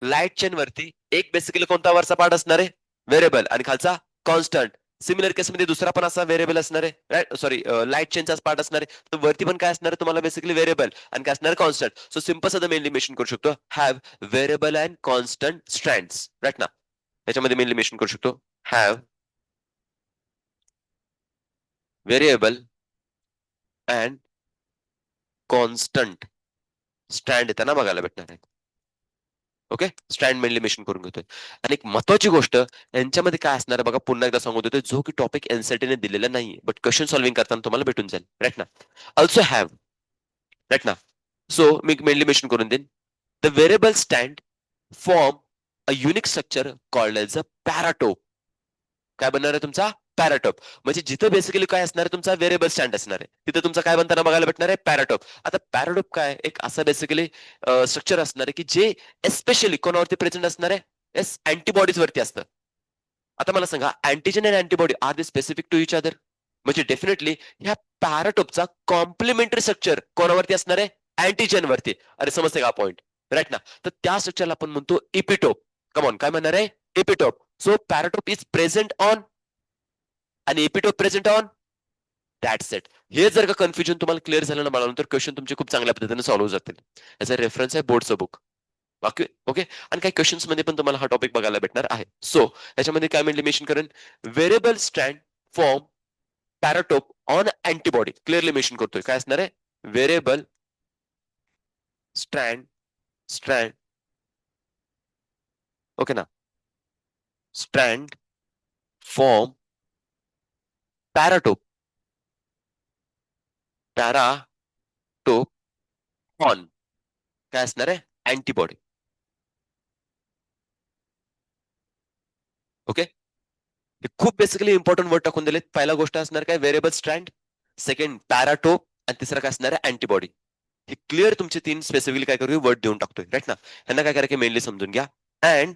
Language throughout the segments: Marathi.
लाईट चेन वरती एक बेसिकली कोणता वरचा पार्ट असणार आहे, व्हेरिएबल, आणि खालचा कॉन्स्टंट. सिमिलर केसमध्ये दुसरा पण असा व्हेरिएबल असणार आहे, सॉरी, लाईट चेनचाच पार्ट असणार आहे. तर वरती पण काय असणार आहे तुम्हाला, बेसिकली व्हेरिएबल आणि काय असणार, कॉन्स्टंट. सो सिम्पल साधं मेनली मेन्शन करू शकतो, have variable and constant strands, right ना. त्याच्यामध्ये मेनली मेन्शन करू शकतो, have variable and constant strand त्यांना बघायला भेटणार आहे. ओके, स्टँड मेनली मेन्शन करून घेतोय. आणि एक महत्वाची गोष्ट यांच्यामध्ये काय असणार आहे बघा, पुन्हा एकदा सांगू देतोय, जो की टॉपिक एनसीईआरटी ने दिलेला नाहीये, बट क्वेश्चन सॉल्व्हिंग करताना तुम्हाला भेटून जाईल, राईट ना. ऑल्सो हॅव, राईट ना. सो मी मेनली मेन्शन करून देईन, the variable stand form a unique structure called as a paratope. काय बनणार आहे तुमचा, पॅराटोप. म्हणजे जिथं बेसिकली काय असणार आहे, तुमचा व्हेरिएबल स्टँड असणार आहे, तिथे तुमचा काय बनताना बघायला भेटणार आहे, पॅराटोप. आता पॅराटोप काय, एक असं बेसिकली स्ट्रक्चर असणार आहे की जे एस्पेशली कोणावरती प्रेझेंट असणार आहे, एस अँटीबॉडीज वरती असतं. आता मला सांगा, अँटीजन आणि antibody are they specific to each other? म्हणजे डेफिनेटली ह्या पॅराटोपचा कॉम्प्लिमेंटरी स्ट्रक्चर कोणावरती असणार आहे, अँटीजन वरती. अरे समजते का पॉईंट, राईट ना. तर त्या स्ट्रक्चरला आपण म्हणतो इपिटोप. कमॉन, काय म्हणणार आहे, इपिटोप. सो पॅराटोप इज प्रेझेंट ऑन आणि epitope present on, that's it. हे जर का कन्फ्युजन तुम्हाला क्लिअर झालं ना बाळांनो, तर क्वेश्चन तुमचे खूप चांगल्या पद्धतीने सॉल्व्ह जातील. याचा रेफरन्स आहे बोर्डचं बुक. Okay okay. आणि काही क्वेश्चन्स मध्ये पण तुम्हाला हा टॉपिक बघायला भेटणार आहे. सो याच्यामध्ये काय म्हणले मेन्शन करेन, variable stand form paratope on antibody, clearly mention करतोय काय असणार आहे, व्हेरिएबल स्ट्रँड स्ट्रँड, ओके ना, strand form paratope, paratope on काय असणार आहे, अँटीबॉडी. ओके, हे खूप बेसिकली इंपॉर्टंट वर्ड टाकून दिलेत. पहिला गोष्ट असणार काय, व्हेरिएबल स्ट्रँड, सेकंड पॅराटोप, आणि तिसरा काय असणार आहे, अँटीबॉडी. हे क्लिअर तुमचे तीन स्पेसिफिकली काय करू, वर्ड देऊन टाकतोय, राईट ना. यांना काय करायचं मेनली समजून घ्या. अँड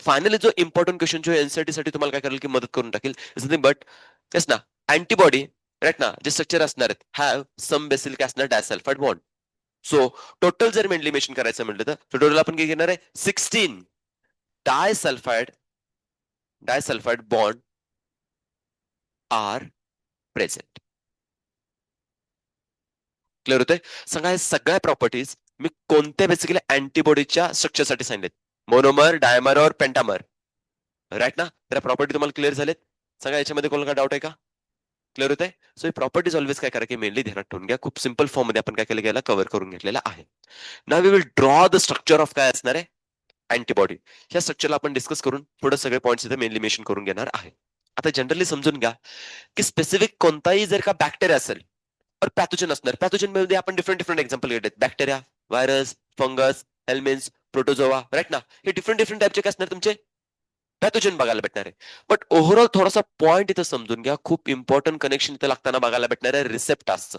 फायनली जो इम्पॉर्टंट क्वेश्चन जो एनसीईआरटी साठी तुम्हाला काय करेल की मदत करून टाकेल, इज नथिंग बट येस ना, अँटीबॉडी, राईट ना, जे स्ट्रक्चर असणार आहेत, हॅव सम बेसिल काय असणार, डायसल्फाइड बॉन्ड. सो टोटल जर मेनली मेन्शन करायचं म्हटलं तर टोटल आपण काय घेणार आहे, 16 disulphide disulphide bond are present. Clear होतंय. सांगा हे सगळ्या प्रॉपर्टीज मी कोणत्या बेसिकली अँटीबॉडीच्या स्ट्रक्चरसाठी सांगितलेत, मोनोमर, डायमर और पेंटामर, राईट ना. त्या प्रॉपर्टी तुम्हाला क्लिअर झालेत. सांगा याच्यामध्ये कोणाला डाऊट आहे का, क्लिअर होत आहे. सो ही प्रॉपर्टीज ऑलवेज काय करा की मेनली ध्यानात ठेवून घ्या, खूप सिंपल फॉर्म मध्ये आपण काय केलं गेला, कव्हर करून घेतलेला आहे. नाव we will draw the structure of काय असणार आहे, अँटीबॉडी. ह्या स्ट्रक्चरला आपण डिस्कस करून पुढे सगळे पॉईंट्स इथे मेनली मेन्शन करून घेणार आहे. आता जनरली समजून घ्या की स्पेसिफिक कोणताही जर का बॅक्टेरिया असेल और पॅथोजन असणार, पॅथोजन मध्ये आपण डिफरंट डिफरंट एक्झाम्पल घेतले, bacteria, virus, fungus, helminths, protozoa, right ना. हे डिफरंट डिफरंट टाईपचे काय असणार तुमचे, पॅथोजन बघायला भेटणार आहे. बट ओव्हरऑल थोडासा पॉईंट इथं समजून घ्या, खूप इम्पॉर्टंट कनेक्शन इथं लागताना बघायला भेटणार आहे रिसेप्टासचं,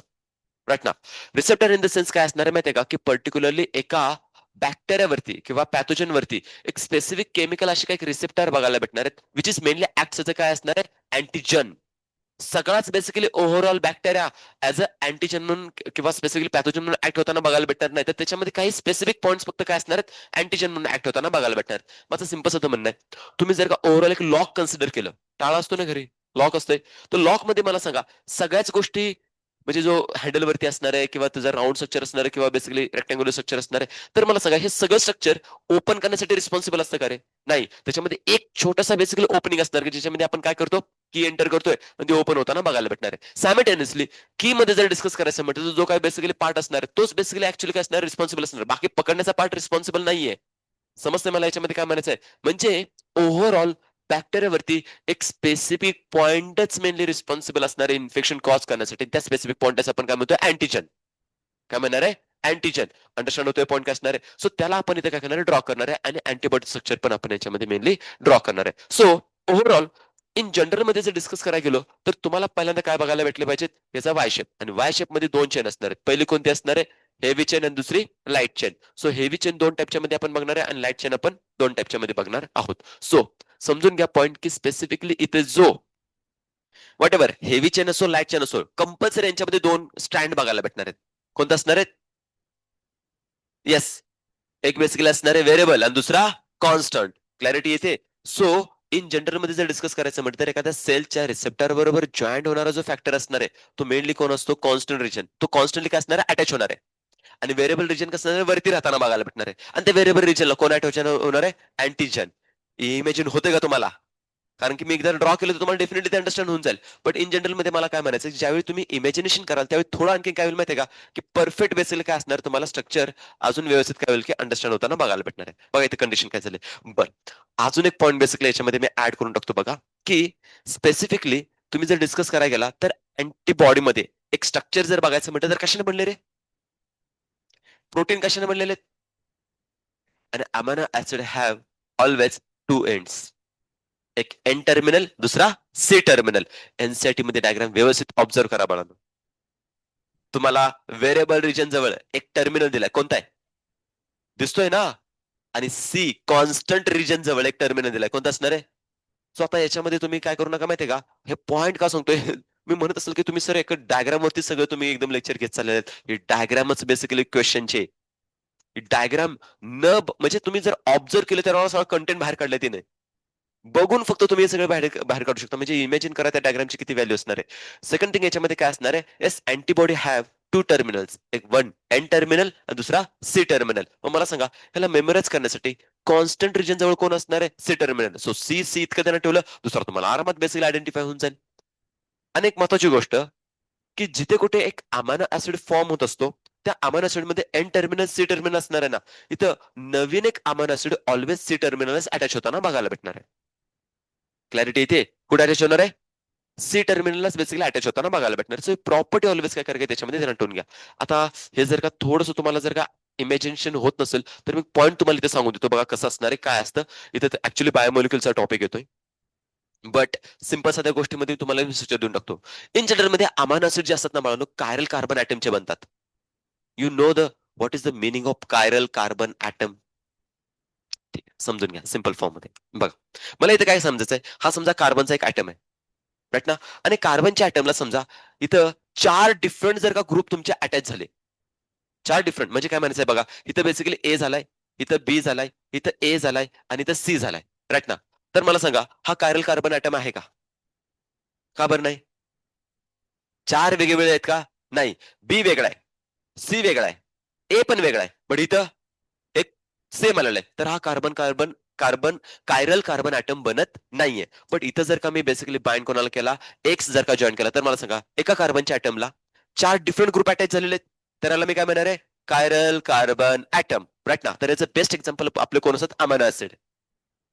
राईट ना. रिसेप्टर इन द सेन्स काय असणार आहे माहितीये का, की पर्टिक्युलरली एका बॅक्टेरियावरती किंवा पॅथोजन वरती एक स्पेसिफिक केमिकल असे काही रिसेप्टर बघायला भेटणार आहेत, विच इज मेनली ऍक्ट काय असणार आहे, अँटीजन. सगळाच basically overall bacteria as a antigen म्हणून किंवा स्पेसिफिकली पॅथोजन म्हणून ऍक्ट होताना बघायला भेटणार नाही, तर त्याच्यामध्ये काही स्पेसिफिक पॉईंट्स फक्त काय असणार आहेत, अँटीजन म्हणून ऍक्ट होताना बघायला भेटणार. माझं सिंपल असं म्हणणं आहे, तुम्ही जर का ओव्हरऑल एक लॉक कन्सिडर केलं, टाळा असतो ना घरी, लॉक असतोय, तर लॉक मध्ये मला सांगा सगळ्याच गोष्टी, म्हणजे जो हँडल वरती असणार आहे किंवा तुझा राऊंड स्ट्रक्चर असणार आहे किंवा बेसिकली रेक्टँग्युलर स्ट्रक्चर असणार आहे, तर मला सांगा हे सगळं स्ट्रक्चर ओपन करण्यासाठी रिस्पॉन्सिबल असतं का रे, नाही. त्याच्यामध्ये एक छोटासा बेसिकली ओपनिंग असणार की ज्याच्यामध्ये आपण काय करतो, की एंटर करतोय आणि ते ओपन होताना बघायला भेटणार आहे. सायमल्टेनियसली की मध्ये जर डिस्कस करायचं म्हटलं तर जो काय बेसिकली पार्ट असणार आहे तोच बेसिकली ऍक्च्युअली काय असणार, रिस्पॉन्सिबल असणार, बाकी पकडण्याचा पार्ट रिस्पॉन्सिबल नाहीये. समजते मला याच्यामध्ये काय म्हणायचं आहे, म्हणजे ओव्हरऑल बॅक्टेरियावरती एक स्पेसिफिक पॉइंटच मेनली रिस्पॉन्सिबल असणार आहे इन्फेक्शन कॉज करण्यासाठी, त्या स्पेसिफिक पॉइंटच आपण काय म्हणतो, अँटीजन. काय म्हणणार आहे, अँटीजन. अंडरस्टँड होतोय पॉईंट काय असणार आहे. सो त्याला आपण इथे काय करणार आहे, ड्रॉ करणार आहे, आणि अँटीबॉडी स्ट्रक्चर पण आपण याच्यामध्ये मेनली ड्रॉ करणार आहे. सो ओव्हरऑल इन जनरल मध्ये जर डिस्कस करायला गेलो तर तुम्हाला पहिल्यांदा काय बघायला भेटले पाहिजेत, याचा वाय शेप, आणि वाय शेप मध्ये दोन चेन असणार आहेत. पहिली कोणती असणार आहे, हेवी चेन, आणि दुसरी light chain. So heavy chain दोन टाईपच्या मध्ये आपण बघणार आहे आणि लाईट चेन आपण दोन टाईपच्या मध्ये बघणार आहोत. सो समजून घ्या पॉईंट की स्पेसिफिकली इथे जो वॉट एव्हर हेवी चेन असो लाईट चेन असो, कंपल्सरी यांच्यामध्ये दोन स्टँड बघायला भेटणार आहेत. कोणतं असणार आहेत, येस, एक बेसिकली असणार आहे व्हेरिएबल आणि दुसरा कॉन्स्टंट. क्लॅरिटी येते. सो इन जनरल मध्ये जर डिस्कस करायचं म्हटलं तर एखाद्या सेलच्या रिसेप्टर बरोबर जॉईंट होणारा जो फॅक्टर असणार आहे तो मेनली कोण असतो, कॉन्स्टंट रिजन. तो कॉन्स्टंटली काय असणार आहे, अटॅच होणार आहे. आणि व्हेरिएबल रिजन कसं असणार आहे, वरती राहताना बघायला भेटणार आहे. आणि त्या व्हेरिएबल रिजनला कोण अटॅच होणार आहे, अँटीजन. इमेजिन होते का तुम्हाला? कारण की मी एकदा ड्रॉ केलं तर तुम्हाला डेफिनेटली ते अंडरस्टँड होऊन जाईल. बट इन जनरल मध्ये मला काय म्हणायचं, ज्यावेळी तुम्ही इमॅजिनेशन कराल त्यावेळी थोडं आणखी काय होईल माहिती आहे का, की परफेक्ट बेसिकली काय असणार, तुम्हाला स्ट्रक्चर अजून व्यवस्थित काय होईल की अंडरस्टँड होताना बघायला भेटणार आहे. बघा इथे कंडिशन काय झाली. बरं, अजून एक पॉईंट बेसिकली याच्यामध्ये मी ऍड करून टाकतो बघा, की स्पेसिफिकली तुम्ही जर डिस्कस करायला गेला तर अँटीबॉडीमध्ये एक स्ट्रक्चर जर बघायचं म्हटलं तर कशाने बनले रे, प्रोटीन कशाने बनलेले आहेत? आणि amino acid have always two ends. एक एन टर्मिनल, दुसरा सी टर्मिनल. एनसीआरटी मध्ये डायग्राम व्यवस्थित ऑब्झर्व करा बाळांनो. तुम्हाला व्हेरिएबल रिजन जवळ एक टर्मिनल दिलाय, कोणता आहे दिसतोय ना? आणि सी कॉन्स्टंट रिजन जवळ एक टर्मिनल दिलाय, कोणता असणार आहे? सो आता याच्यामध्ये तुम्ही काय करू नका माहितीये का, हे पॉईंट का सांगतोय मी म्हणत असेल की तुम्ही सर एक डायग्राम वरती सगळं तुम्ही एकदम लेक्चर घेत चालले आहेत. ही डायग्रामच बेसिकली क्वेश्चनचे. डायग्राम म्हणजे तुम्ही जर ऑब्झर्व केलं तर सगळं कंटेंट बाहेर काढलं तिने. बघून फक्त तुम्ही हे सगळं बाहेर बाहेर काढू शकता. म्हणजे इमॅजिन करा त्या डायग्रामची किती व्हॅल्यू असणार आहे. सेकंड थिंग याच्यामध्ये काय असणार आहे, yes antibody have two terminals, एक वन एन टर्मिनल आणि दुसरा सी टर्मिनल. मग मला सांगा ह्याला मेमोराइज करण्यासाठी कॉन्स्टंट रिजन जवळ कोण असणार आहे, C terminal. So C C इतकं त्यांना ठेवलं, दुसरा तुम्हाला आरामात बेसिकली आयडेंटिफाय होऊन जाईल. आणि एक महत्वाची गोष्ट, की जिथे कुठे एक अमायनो ऍसिड फॉर्म होत असतो त्या अमायनो ऍसिड मध्ये एन टर्मिनल सी टर्मिनल असणार आहे ना, इथं नवीन एक amino acid always C terminal attach होताना बघायला भेटणार आहे. क्लॅरिटी इथे कुठे अटॅच होणार आहे, सी टर्मिनलच बेसिकली अटॅच होताना बघायला भेटणार. सो प्रॉपर्टी ऑलवेज काय करायचं त्याच्यामध्ये ध्यानात ठेवून घ्या. आता हे जर का थोडंसं तुम्हाला जर का इमॅजिनेशन होत नसेल तर मी पॉईंट तुम्हाला इथे सांगून देतो बघा कसं असणार आहे, काय असतं इथे. ऍक्च्युली बायोमॉलिक्युलचा टॉपिक येतोय, बट सिंपल साध्या गोष्टीमध्ये तुम्हाला मी सूचना देऊन टाकतो. इन जनरल मध्ये अमायनो ऍसिड जे असतात ना बाळांनो, कायरल कार्बन ऍटमचे बनतात. You know the what is the meaning of chiral carbon atom? समजून घ्या सिंपल फॉर्म मध्ये. बघा मला इथे काय समजायचंय, हा समजा कार्बनचा एक ऍटम आहे, राईट ना. आणि कार्बनच्या ऍटमला समजा इथं चार डिफरंट जर का ग्रुप तुमचे अटॅच झाले, चार डिफरंट म्हणजे काय म्हणायचंय बघा, इथं बेसिकली ए झालाय, इथं बी झालाय, इथं ए झालाय आणि इथं सी झालाय, राईट ना. तर मला सांगा हा कायरल कार्बन ऍटम आहे का? का बरं नाही? चार वेगवेगळे आहेत का? नाही. बी वेगळा आहे, सी वेगळा आहे, ए पण वेगळा आहे, बट इथं एक सेम आलेलं आहे. तर हा carbon carbon carbon chiral carbon atom बनत नाहीये. बट इथं जर का मी बेसिकली बाइंड कोणाला केला, एक्स जर का जॉईन केला, तर मला सांगा एका कार्बनच्या ऍटमला चार डिफरंट ग्रुप अटॅच झालेले आहेत. तर याला मी काय म्हणणार आहे, कायरल कार्बन ऍटम, राईट ना. तर याचं बेस्ट एक्झाम्पल आपले कोण असतात, अमायनो ऍसिड.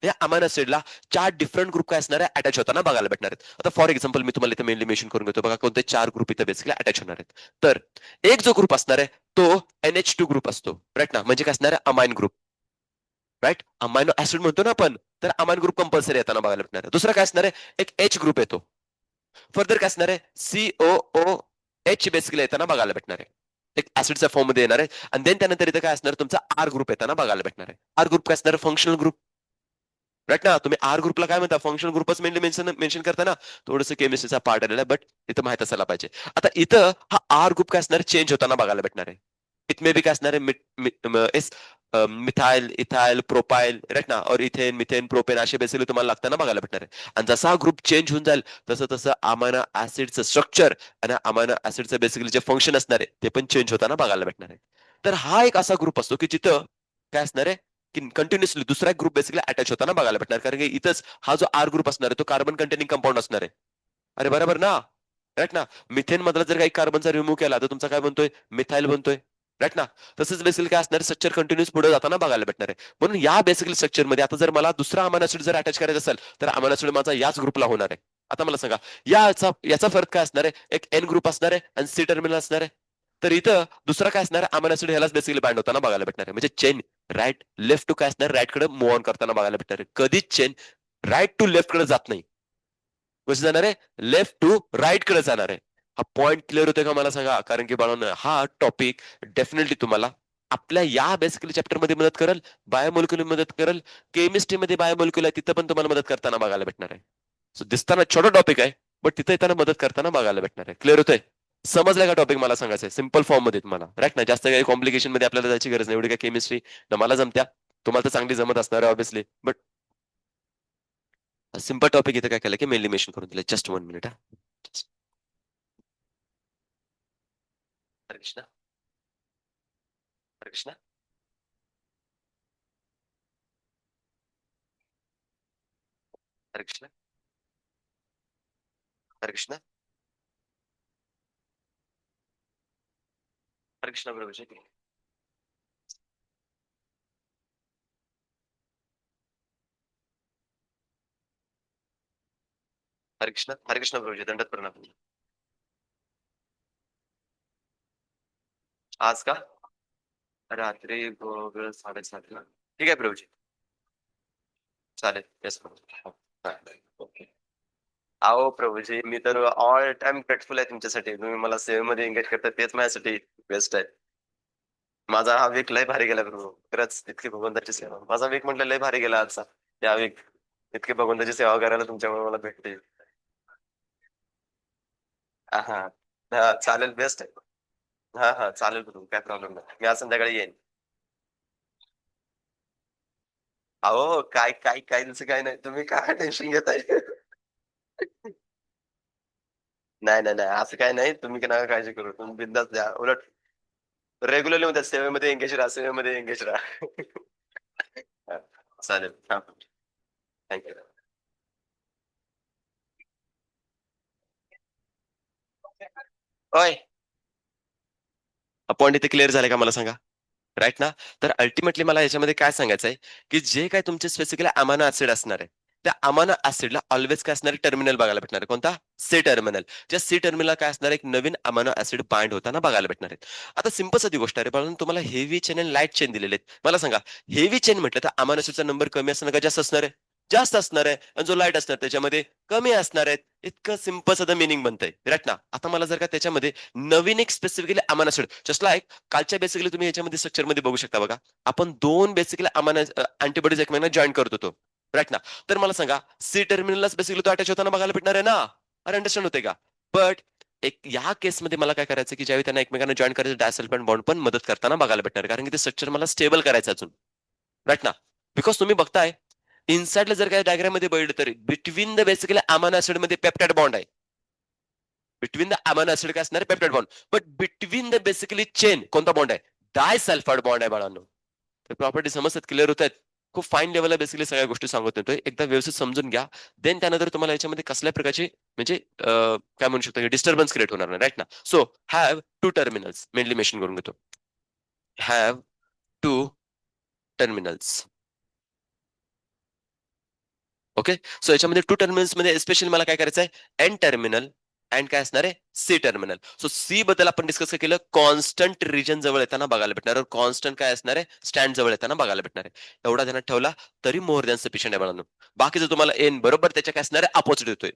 या अमायनो ऍसिडला चार डिफरंट ग्रुप काय असणार आहे, अटॅच होताना बघायला भेटणार आहेत. आता फॉर एक्झाम्पल मी तुम्हाला इथे मेनली मेन्शन करून घेतो बघा, कोणते चार ग्रुप इथे बेसिकली अटॅच होणार आहेत. तर एक जो ग्रुप असणार आहे तो NH2 ग्रुप असतो, राईट ना. म्हणजे काय असणार आहे, amine group, right. Amino acid म्हणतो ना आपण, तर अमाइन ग्रुप कंपल्सरी येताना बघायला भेटणार आहे. दुसरा काय असणार आहे, एक H ग्रुप येतो. फर्दर काय असणार आहे, COOH बेसिकली येताना बघायला भेटणार आहे, एक ऍसिडच्या फॉर्म मध्ये येणार आहे. आणि देन त्यानंतर इथे काय असणार, तुमचा आर ग्रुप येताना बघायला भेटणार आहे. आर ग्रुप काय असणार, फंक्शनल ग्रुप, राईट ना. तुम्ही आर ग्रुपला काय म्हणता, फंक्शनल ग्रुपच मेनली मेन्शन करताना. थोडंसं केमिस्ट्रीचा पार्ट आलेला आहे, बट इथं माहित असायला पाहिजे. आता इथं हा आर ग्रुप काय असणार, चेंज होताना बघायला भेटणार आहे. इथ मे बी काय असणार आहे, मिथाइल इथाइल प्रोपाइल, राईट ना, और इथेन मिथेन प्रोपेन असे बेसिकली तुम्हाला लागताना बघायला भेटणार आहे. आणि जसा हा ग्रुप चेंज होऊन जाईल तसं तसं अमायनो ऍसिडचं स्ट्रक्चर आणि अमायनो ऍसिडचं बेसिकली जे फंक्शन असणार आहे ते पण चेंज होताना बघायला भेटणार आहे. तर हा एक असा ग्रुप असतो की जिथं काय असणार आहे, की कंटिन्युअसली दुसरा ग्रुप बेसिकली अटॅच होताना बघायला भेटणार. कारण की इथंच हा जो आर ग्रुप असणार आहे तो कार्बन कंटेनिंग कंपाऊंड असणार आहे. अरे बरोबर ना, राईट ना. मिथेन मधला जर काही कार्बनचा रिमूव्ह केला तर तुमचा काय बनतोय, मिथाइल बनतोय, राईट ना. तसंच बेसिकली काय असणार, स्ट्रक्चर कंटिन्युअस पुढे जाताना बघायला भेटणार आहे. म्हणून या बेसिकली स्ट्रक्चर मध्ये आता जर मला दुसरा अमायनो ऍसिड जर अटॅच करायचा असेल तर अमायनो ऍसिड माझा याच ग्रुपला होणार आहे. आता मला सांगा याचा याचा फरक काय असणार आहे, एक एन ग्रुप असणार आहे आणि सी टर्मिनल असणार आहे. तर इथं दुसरा काय असणार आहे, अमायनो ऍसिड ह्यालाच बेसिकली बाइंड होताना बघायला भेटणार आहे. म्हणजे चेन राईट लेफ्ट टू काय असणार, राईट कडे मूव्ह ऑन करताना बघायला भेटणार आहे. कधीच चेन राईट टू लेफ्ट कडे जात नाही. कशी जाणार आहे, लेफ्ट टू राईट कडे जाणार आहे. हा पॉइंट क्लिअर होतोय का मला सांगा. कारण की बाळांनो हा टॉपिक डेफिनेटली तुम्हाला आपल्या या बेसिकली चॅप्टर मध्ये मदत करेल, बायोमोलिक्युलर मदत करेल, केमिस्ट्री मध्ये बायोमोलिक्युलर आहे तिथं पण तुम्हाला मदत करताना बघायला भेटणार आहे. सो दिसताना छोटा टॉपिक आहे, बट तिथे येताना मदत करताना बघायला भेटणार आहे. क्लिअर होतंय. समजलं का टॉपिक? मला सांगायचंय सिम्पल फॉर्म मध्ये तुम्हाला, राईट ना? जास्त काही कॉम्प्लिकेशन मध्ये आपल्याला जायची गरज नाही. एवढी काय केमिस्ट्री ना मला जमत्या, तुम्हाला तर चांगली जमत असणार आहे ऑब्विसली, बट सिम्पल टॉपिक इथे काय केलं की मेनली मेन्शन करून दिलं. जस्ट 1 मिनिट हा. हरे कृष्णा. हरे कृष्णा. हरे कृष्णा. हरे कृष्णा. हरे कृष्णा प्रभुजी. हरे कृष्णा. हरे कृष्णा प्रभुजी, दंडवत प्रणाम. आज का? रात्री 7:30 ठीक आहे प्रभूजी. चालेल. येस प्रभू. ओके. अहो प्रभूजी, मी तर ऑल टाइम ग्रेटफुल आहे तुमच्यासाठी. तुम्ही मला सेवेमध्ये एंगेज करता, तेच माझ्यासाठी बेस्ट आहे. माझा हा वीक लय भारी गेला प्रभू. खरंच इतकी भगवंताची सेवा. माझा वीक म्हटलं लय भारी गेला आजचा. या वीक इतकी भगवंताची सेवा करायला तुमच्यामुळे मला भेटते. हा हा. हा, चालेल, बेस्ट आहे. हा हा, चालेल प्रभू, काय प्रॉब्लेम नाही. मी आज संध्याकाळी येईन. अहो काय काय काय तसं काय नाही, तुम्ही काय टेन्शन घेताय? नाही नाही नाही, असं काय नाही. तुम्ही काय नका काळजी करू, तुम्ही बिंदास द्या. उलट रेग्युलरली मध्ये सेवेमध्ये एंगेज राहा, सेवेमध्ये एंगेज राहा. हा, चालेल. हा, थँक्यू. होय. पॉईंट इथे क्लिअर झाले का मला सांगा? राईट ना? तर अल्टिमेटली मला याच्यामध्ये काय सांगायचं आहे, की जे काय तुमचे स्पेसिफिकली अमानो ऍसिड असणार आहे, त्या अमानो ऍसिडला ऑलवेज काय असणार आहे? टर्मिनल बघायला भेटणार आहे. कोणता? C terminal. ज्या सी टर्मिनल काय असणार आहे? एक नवीन अमानो ऍसिड बाइंड होताना बघायला भेटणार आहेत. आता सिंपल साधी गोष्ट आहे, पण तुम्हाला हेवी चेन आणि लाईट चेन दिलेले आहेत. मला सांगा, हेवी चेन म्हटलं तर अमानो ऍसिडचा नंबर कमी असणार का जास्त असणार आहे? जास्त असणार आहे. आणि जो लाईट असणार त्याच्यामध्ये कमी असणार आहेत. इतकं सिंपल साधं मिनिंग बनतंय, राईट ना? आता मला जर का त्याच्यामध्ये नवीन एक स्पेसिफिकली अमानो ऍसिड, जस्ट लाईक कालच्या बेसिकली तुम्ही याच्यामध्ये स्ट्रक्चर मध्ये बघू शकता बघा, आपण दोन बेसिकली अमानो अँटीबॉडीज एकमेकांना जॉईन करत होतो, राईट ना? तर मला सांगा, सी टर्मिनलला बेसिकली तो अटॅच होताना बघायला भेटणार आहे ना? अरे अंडरस्टँड होते का? बट एक या केसमध्ये मला काय करायचं की ज्यावेळी त्यांना एकमेकांना जॉईन करायचं, डायसल्फाइड बॉन्ड पण मदत करताना बघायला भेटणार आहे. कारण की ते स्ट्रक्चर मला स्टेबल करायचं अजून, राईट ना? बिकॉज तुम्ही बघताय इनसाइडला जर काय डायग्राम मध्ये बघितलं तर बिटवीन द बेसिकली अमानो ऍसिड मध्ये पेप्टाइड बॉन्ड आहे. बिटवीन द अमानो ऍसिड काय असणार? Peptide bond. But between the basically chain कोणता बॉन्ड आहे? डाय सल्फाइड बॉन्ड आहे बाळांनो. तर प्रॉपर्टी समजतात, क्लिअर होत आहेत? खूप फाईन लेवलला बेसिकली सगळ्या गोष्टी सांगत येतोय. एकदा व्यवस्थित समजून घ्या. देन त्यानंतर तुम्हाला याच्यामध्ये कसल्या प्रकारची म्हणजे काय म्हणू शकतो, डिस्टर्बन्स क्रिएट होणार नाही, राईट ना? So have two terminals mainly mention करून घेतो. Have two terminals. Okay. So याच्यामध्ये टू टर्मिनल्स मध्ये स्पेशली मला काय करायचं आहे? एन टर्मिनल अँड काय असणार आहे? C terminal. सो सी बद्दल आपण डिस्कस केलं, कॉन्स्टंट रिजन जवळ येताना बघायला भेटणार, कॉन्स्टंट काय असणार आहे? स्टँड जवळ येताना बघायला भेटणार आहे. एवढा ध्यानात ठेवला तरी मोर दॅन सफिशियंट आहे बाळांनो. बाकीचं तुम्हाला एन बरोबर त्याच्या काय असणार आहे? अपोजिट येतोय,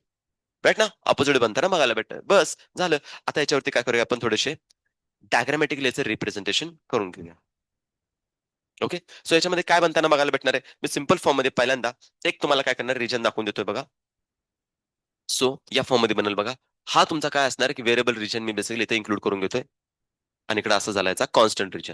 राईट ना? अपोजिट बनताना बघायला भेटणार. बस झालं. आता याच्यावरती काय करूया आपण, थोडेसे डायग्रामॅटिकली याचं रिप्रेझेंटेशन करून घेऊया. ओके. सो याच्यामध्ये काय बनताना बघायला भेटणार आहे? मी सिंपल फॉर्म मध्ये पहिल्यांदा एक तुम्हाला काय करणार, रिजन दाखवून देतोय बघा. सो या फॉर्म मध्ये बनल बघा. हा तुमचा काय असणार की व्हेरिएबल रिजन मी बेसिकली इथे इन्क्लूड करून घेतोय, आणि इकडे असं झाला याचा constant region.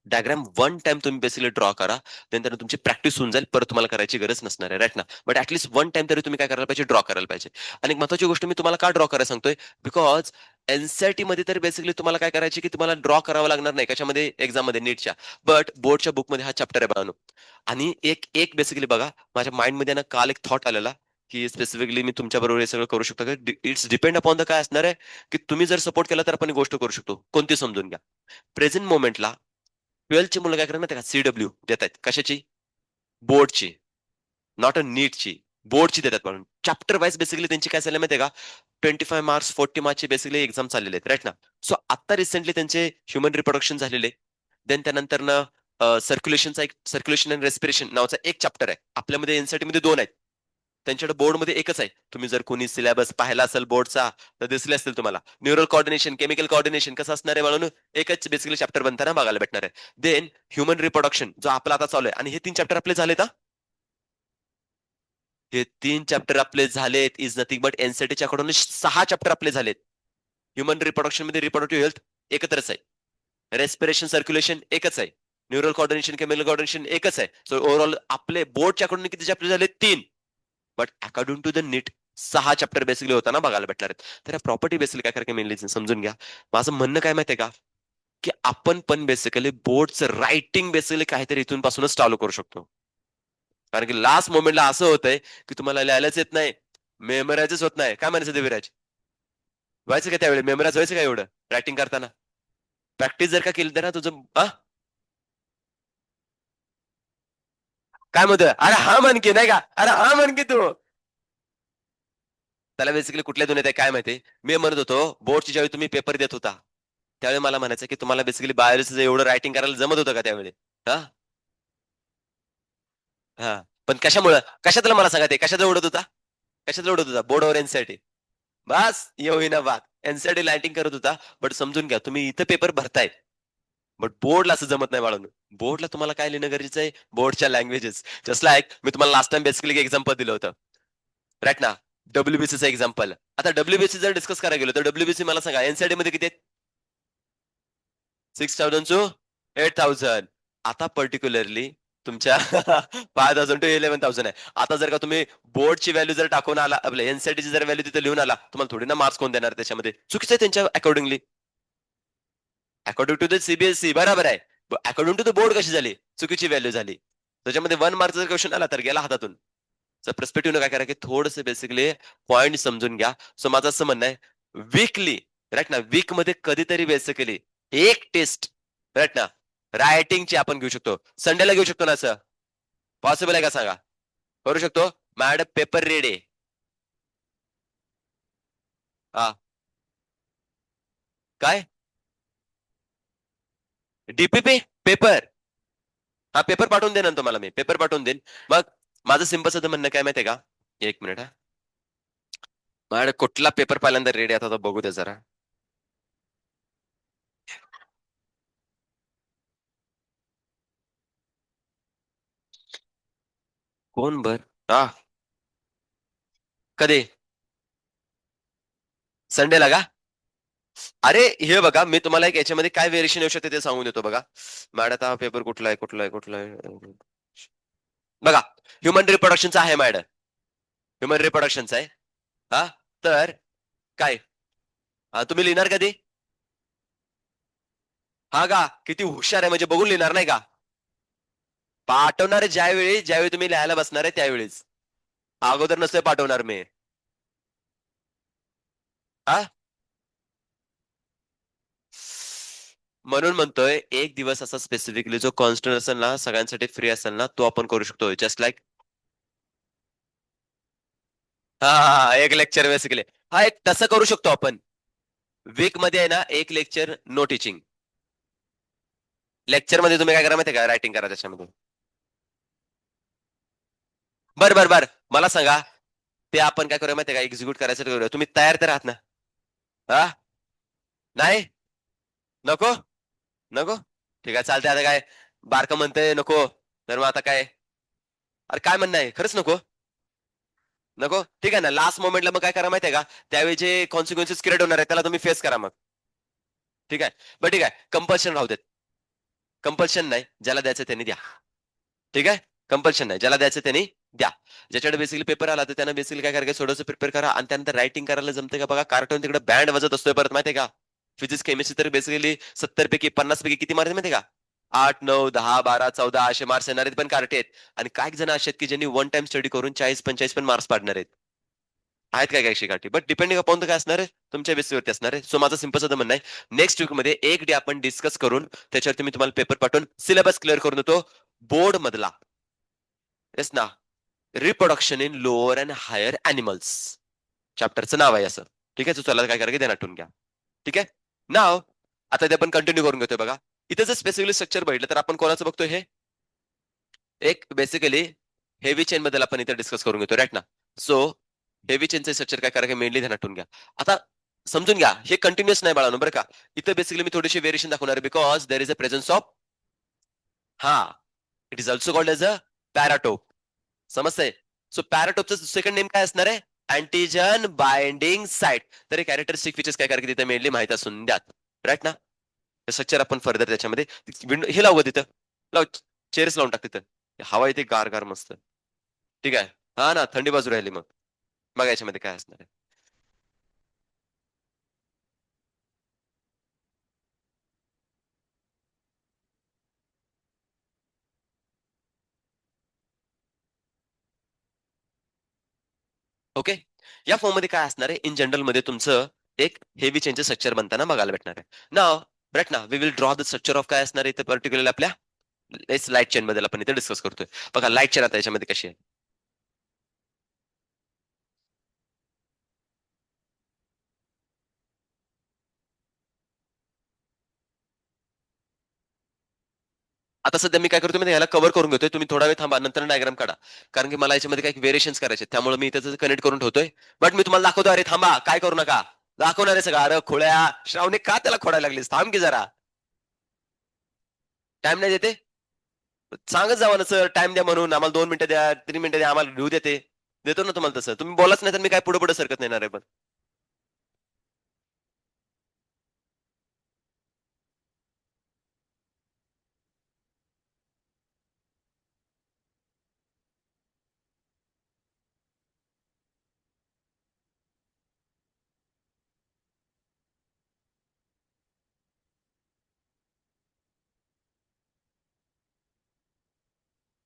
Diagram one time तुम्ही बेसिकली ड्रॉ करा, त्यानंतर तुमची प्रॅक्टिस होऊन जाईल, परत तुम्हाला करायची गरज नसणार आहे, राईट ना? बट ऍटलीस्ट वन टाइम तरी तुम्ही काय करायला पाहिजे? ड्रॉ करायला पाहिजे. आणि एक महत्वाची गोष्ट मी तुम्हाला का ड्रॉ करायला सांगतोय? बिकॉज एनसीआरटी मध्ये तर बेसिकली तुम्हाला काय करायची की तुम्हाला ड्रॉ करावं लागणार नाही कशामध्ये, एक्झाम मध्ये, नीटच्या. बट बोर्डच्या बुकमध्ये हा चॅप्टर आहे बाळांनो. आणि एक एक बेसिकली बघा, माझ्या माइंडमध्ये ना काल एक थॉट आलेला की स्पेसिफिकली मी तुमच्या बरोबर हे सगळं करू शकतो का? इट्स डिपेंड अपॉन द काय असणार आहे की तुम्ही जर सपोर्ट केला तर आपण ही गोष्ट करू शकतो. कोणती समजून घ्या. प्रेझेंट मोमेंटला 12ची मुलं काय करतात माहिती का? सीडब्ल्यू देत आहेत. कशाची? बोर्डची. नॉट अ नीटची. बोर्डची देतात म्हणून. चॅप्टर वाईज बेसिकली त्यांची काय झालं माहितीये का? 25 मार्क्स, 40 मार्क्सची बेसिकली एक्झाम चाललेले आहेत, राईट ना? सो आता रिसेंटली त्यांचे ह्युमन रिप्रोडक्शन झालेले. देन त्यानंतर ना सर्क्युलेशनचा एक, सर्क्युलेशन अँड रेस्पिरेशन नावाचा एक चॅप्टर आहे. आपल्यामध्ये एनसीईआरटी मध्ये 2 आहेत. त्यांच्याकडे बोर्डमध्ये एकच आहे. तुम्ही जर कोणी सिलेबस पाहिला असेल बोर्डचा तर दिसले असतील तुम्हाला. न्यूरल कोऑर्डिनेशन, केमिकल कोऑर्डिनेशन कसं असणार आहे म्हणून एकच बेसिकली चॅप्टर बनताना बघायला भेटणार आहे. देन ह्युमन रिप्रोडक्शन जो आपला आता चालू आहे, आणि हे 3 चॅप्टर आपले झाले. हे 3 चॅप्टर आपले झालेत इज नथिंग बट एनसीटीच्या कडून 6 चॅप्टर आपले झालेत. ह्युमन रिप्रोडक्शन मध्ये रिप्रोडक्टिव्ह हेल्थ एकत्रच आहे. रेस्पिरेशन सर्क्युलेशन एकच आहे. न्यूरल कोऑर्डिनेशन केमिकल कोऑर्डिनेशन एकच आहे. सो ओव्हरऑल आपले बोर्डच्या किती चॅप्टर झाले 3. But according to the NEET 6 chapter basically होताना बघायला भेटणार आहेत. तर या प्रॉपर्टी बेसिकली काय करायचं मेनली समजून घ्या. माझं म्हणणं काय माहितीये का, की आपण पण बेसिकली बोर्डचं रायटिंग बेसिकली काहीतरी इथून पासूनच चालू करू शकतो. कारण की लास्ट मोमेंटला असं होतंय की तुम्हाला लिहायलाच येत नाही, मेमरायझच होत नाही. काय म्हणायचं देवीराज? व्हायचं का त्यावेळी मेमराईज व्हायचं का एवढं रायटिंग करताना? प्रॅक्टिस जर का केली तर ना तुझं काय म्हणतोय? अरे हा म्हण की नाही का? अरे हा म्हण की तू. त्याला बेसिकली कुठल्या दुनियेत आहे काय माहिती. मी म्हणत होतो बोर्डची ज्यावेळी तुम्ही पेपर देत होता त्यावेळी मला म्हणायचं की तुम्हाला बेसिकली बायोलॉजीचं एवढं रायटिंग करायला जमत होतं का त्यावेळी? हा हा पण कशामुळं कशातलं मला सांगा ते कशात उडत होता? कशात उडत होता बोर्डवर एनसीआरटी? बस येऊ ना बात. एनसीआरटी लाइटिंग करत होता. बट समजून घ्या तुम्ही इथं पेपर भरताय बट बोर्डला असं जमत नाही बाळांनो. बोर्डला तुम्हाला काय लिहिणं गरजेचं आहे? बोर्डच्या लँग्वेजेस. जस्ट लाईक मी तुम्हाला लास्ट टाइम बेसिकली एक्झाम्पल दिलं होतं. राईट ना? डब्ल्यूबीसीचं एक्झाम्पल. आता डब्ल्यूबीसी जर डिस्कस करायला गेलो तर डब्ल्यूबीसी मला सांगा एनसीआरटी मध्ये किती आहेत? 6000 टू 8000. आता पर्टिक्युलरली तुमच्या 5000 टू 11000 आहे. आता जर का तुम्ही बोर्डची व्हॅल्यू जर टाकून आला आपल्या एनसीआरटीची जर व्हॅल्यू तिथे लिहून आला तुम्हाला थोडी ना मार्क्स कोण देणार त्याच्यामध्ये? चुकीचं आहे त्यांच्या accordingly. According to the CBSE बरोबर आहे. अकॉर्डिंग टू द बोर्ड कशी झाली? चुकीची व्हॅल्यू झाली. त्याच्यामध्ये 1 मार्क जर क्वेश्चन आला तर गेला हातातून. पर्स्पेक्टिव्ह काय करा की थोडंसं बेसिकली पॉईंट समजून घ्या. सो माझं असं म्हणणं आहे वीकली राईट ना वीक मध्ये कधीतरी बेसिकली एक टेस्ट राईट ना रायटिंगची आपण घेऊ शकतो. संडेला घेऊ शकतो ना असं? पॉसिबल आहे का सांगा? करू शकतो? मॅडम पेपर रेडी आहे. हा काय? DPP paper. हा पेपर पाठवून देणार तुम्हाला मी पेपर पाठवून देईन. मग माझं सिंपल असं म्हणणं काय माहितीये का? एक मिनिट हा. मॅडम कुठला पेपर पहिल्यांदा रेडी आता बघू दे जरा. कोण बर? हा कधी? संडेला का? अरे हे बघा मी तुम्हाला एक याच्यामध्ये काय व्हेरिएशन येऊ शकते ते सांगून देतो बघा. मॅडम आता हा पेपर कुठला आहे कुठला आहे कुठला आहे बघा. ह्युमन रिप्रोडक्शनचा आहे मॅडम. ह्युमन रिप्रोडक्शनचा आहे. हा तर काय तुम्ही लिहिणार कधी? हा का किती हुशार आहे म्हणजे बघून लिहिणार नाही का? पाठवणार ज्यावेळी तुम्ही लिहायला बसणार आहे त्यावेळीच. अगोदर नसते पाठवणार मी. हा म्हणून म्हणतोय एक दिवस असा स्पेसिफिकली जो कॉन्स्टंट असेल ना सगळ्यांसाठी फ्री असेल ना तो आपण करू शकतो जस्ट लाईक एक लेक्चर बेसिकली. हा एक तसं करू शकतो आपण. वीक मध्ये आहे ना एक लेक्चर नो टीचिंग. लेक्चर मध्ये तुम्ही काय करा माहिती का रायटिंग करा त्याच्यामध्ये. बर मला सांगा ते आपण काय करूया माहिती का एक्झिक्यूट करायचं करूया तुम्ही तयार तर आहात ना? हा नाही नको नको ठीक आहे चालतंय आता काय बारका म्हणतंय नको तर मग आता काय अरे काय म्हणणं आहे खरंच नको नको ठीक आहे ना लास्ट मोमेंटला मग काय करा माहितीये का त्यावेळी जे कॉन्सिक्वेन्सेस क्रिएट होणार आहे त्याला तुम्ही फेस करा मग. ठीक आहे बरं ठीक आहे कंपल्शन राहू देत. कंपल्शन नाही ज्याला द्यायचं त्यांनी द्या. ठीक आहे कंपल्शन नाही ज्याला द्यायचं त्यांनी द्या. ज्याच्याकडे बेसिकली पेपर आला तर त्यांना बेसिकली काय करायचं थोडंसं प्रिपेअर करा आणि त्यानंतर रायटिंग करायला जमते का बघा कार्टून तिकडे बँड वाजत असतोय परत माहितीये का? फिजिक्स केमिस्ट्री तर बेसिकली 70 पैकी 50 पैकी किती मार्क माहितीये का? 8 9 10 12 14 असे मार्क्स येणार आहेत पण कार्टे आहेत. आणि काही जण असे आहेत की ज्यांनी वन टाइम स्टडी करून 40 45 पण मार्क्स पाडणार आहेत. आहेत काय काय शिकाठी बट डिपेंडिंग अपॉन काय असणार आहे तुमच्या बेसिसवरती असणार आहे. सो माझं सिंपल असं म्हणणं आहे नेक्स्ट वीक मध्ये एक डे आपण डिस्कस करून त्याच्यावरती मी तुम्हाला पेपर पाठवून सिलेबस क्लिअर करून देतो. बोर्ड मधला येस ना reproduction in lower and higher animals चॅप्टरचं नाव आहे असं. ठीक आहे so चला काय करा ते आठवून घ्या. ठीक आहे नाव आता ते आपण कंटिन्यू करून घेतोय बघा. इथे जर स्पेसिफिकली स्ट्रक्चर बघितलं तर आपण कोणाचं बघतोय हे एक बेसिकली हेवी चेन बद्दल आपण इथे डिस्कस करून घेतो राईट ना. सो हेवी चेनचे स्ट्रक्चर काय करा मेनली ध्यानात ठेवून घ्या. आता समजून घ्या हे कंटिन्युअस नाही बाळानो बरं का. इथे बेसिकली मी थोडीशी व्हेरिएशन दाखवणार because there is a presence of हा it is also called as a paratope. समजतंय? सो पॅराटोपचं सेकंड नेम काय असणार आहे? Antigen binding site. तर हे कॅरेक्टरिस्टिक फीचर्स काय कारण की तिथे मेनली माहिती असून द्यात. राईट ना? स्ट्रक्चर आपण फर्दर त्याच्यामध्ये विंडो हे लावू तिथं. लाव, चेअर्स लावून टाक तिथं. हवा येते गार गार मस्त. ठीक आहे. हा ना, थंडी बाजू राहिली मग. बघा याच्यामध्ये काय असणार आहे. ओके. या फॉर्म मध्ये काय असणार आहे? इन जनरल मध्ये तुमचं एक हेवी चेंजेस स्ट्रक्चर बनताना बघायला भेटणार आहे ना. राईट ना, we will draw the structure of काय असणार आहे इथे पर्टिक्युलरली आपल्या लाईट चेन बद्दल आपण इथे डिस्कस करतोय. बघा लाईट चेन आता याच्यामध्ये कशी आहे. आता सध्या मी काय करतो मी याला कव्हर करून घेतोय. तुम्ही थोडा वेळ थांबा, नंतर डायग्राम काढा. कारण की मला याच्यामध्ये काही व्हेरिएशन्स करायचे आहेत. त्यामुळे मी त्याचं कनेक्ट करून ठेवतोय. बट मी तुम्हाला दाखवतो. अरे थांबा, काय करू नका. दाखवणार आहे सगळं. अरे खोळ्या श्रावणी, का त्याला खोडायला लागलीस? थांब की जरा. टाइम नाही देते? सांगत जावा ना सर, टाइम द्या म्हणून. आम्हाला 2 मिनिटं द्या, 3 मिनिटं द्या, आम्हाला घेऊ देते. देतो ना तुम्हाला तसं. तुम्ही बोलाच नाही तर मी काय पुढे पुढे सरकत नाही आहे पण.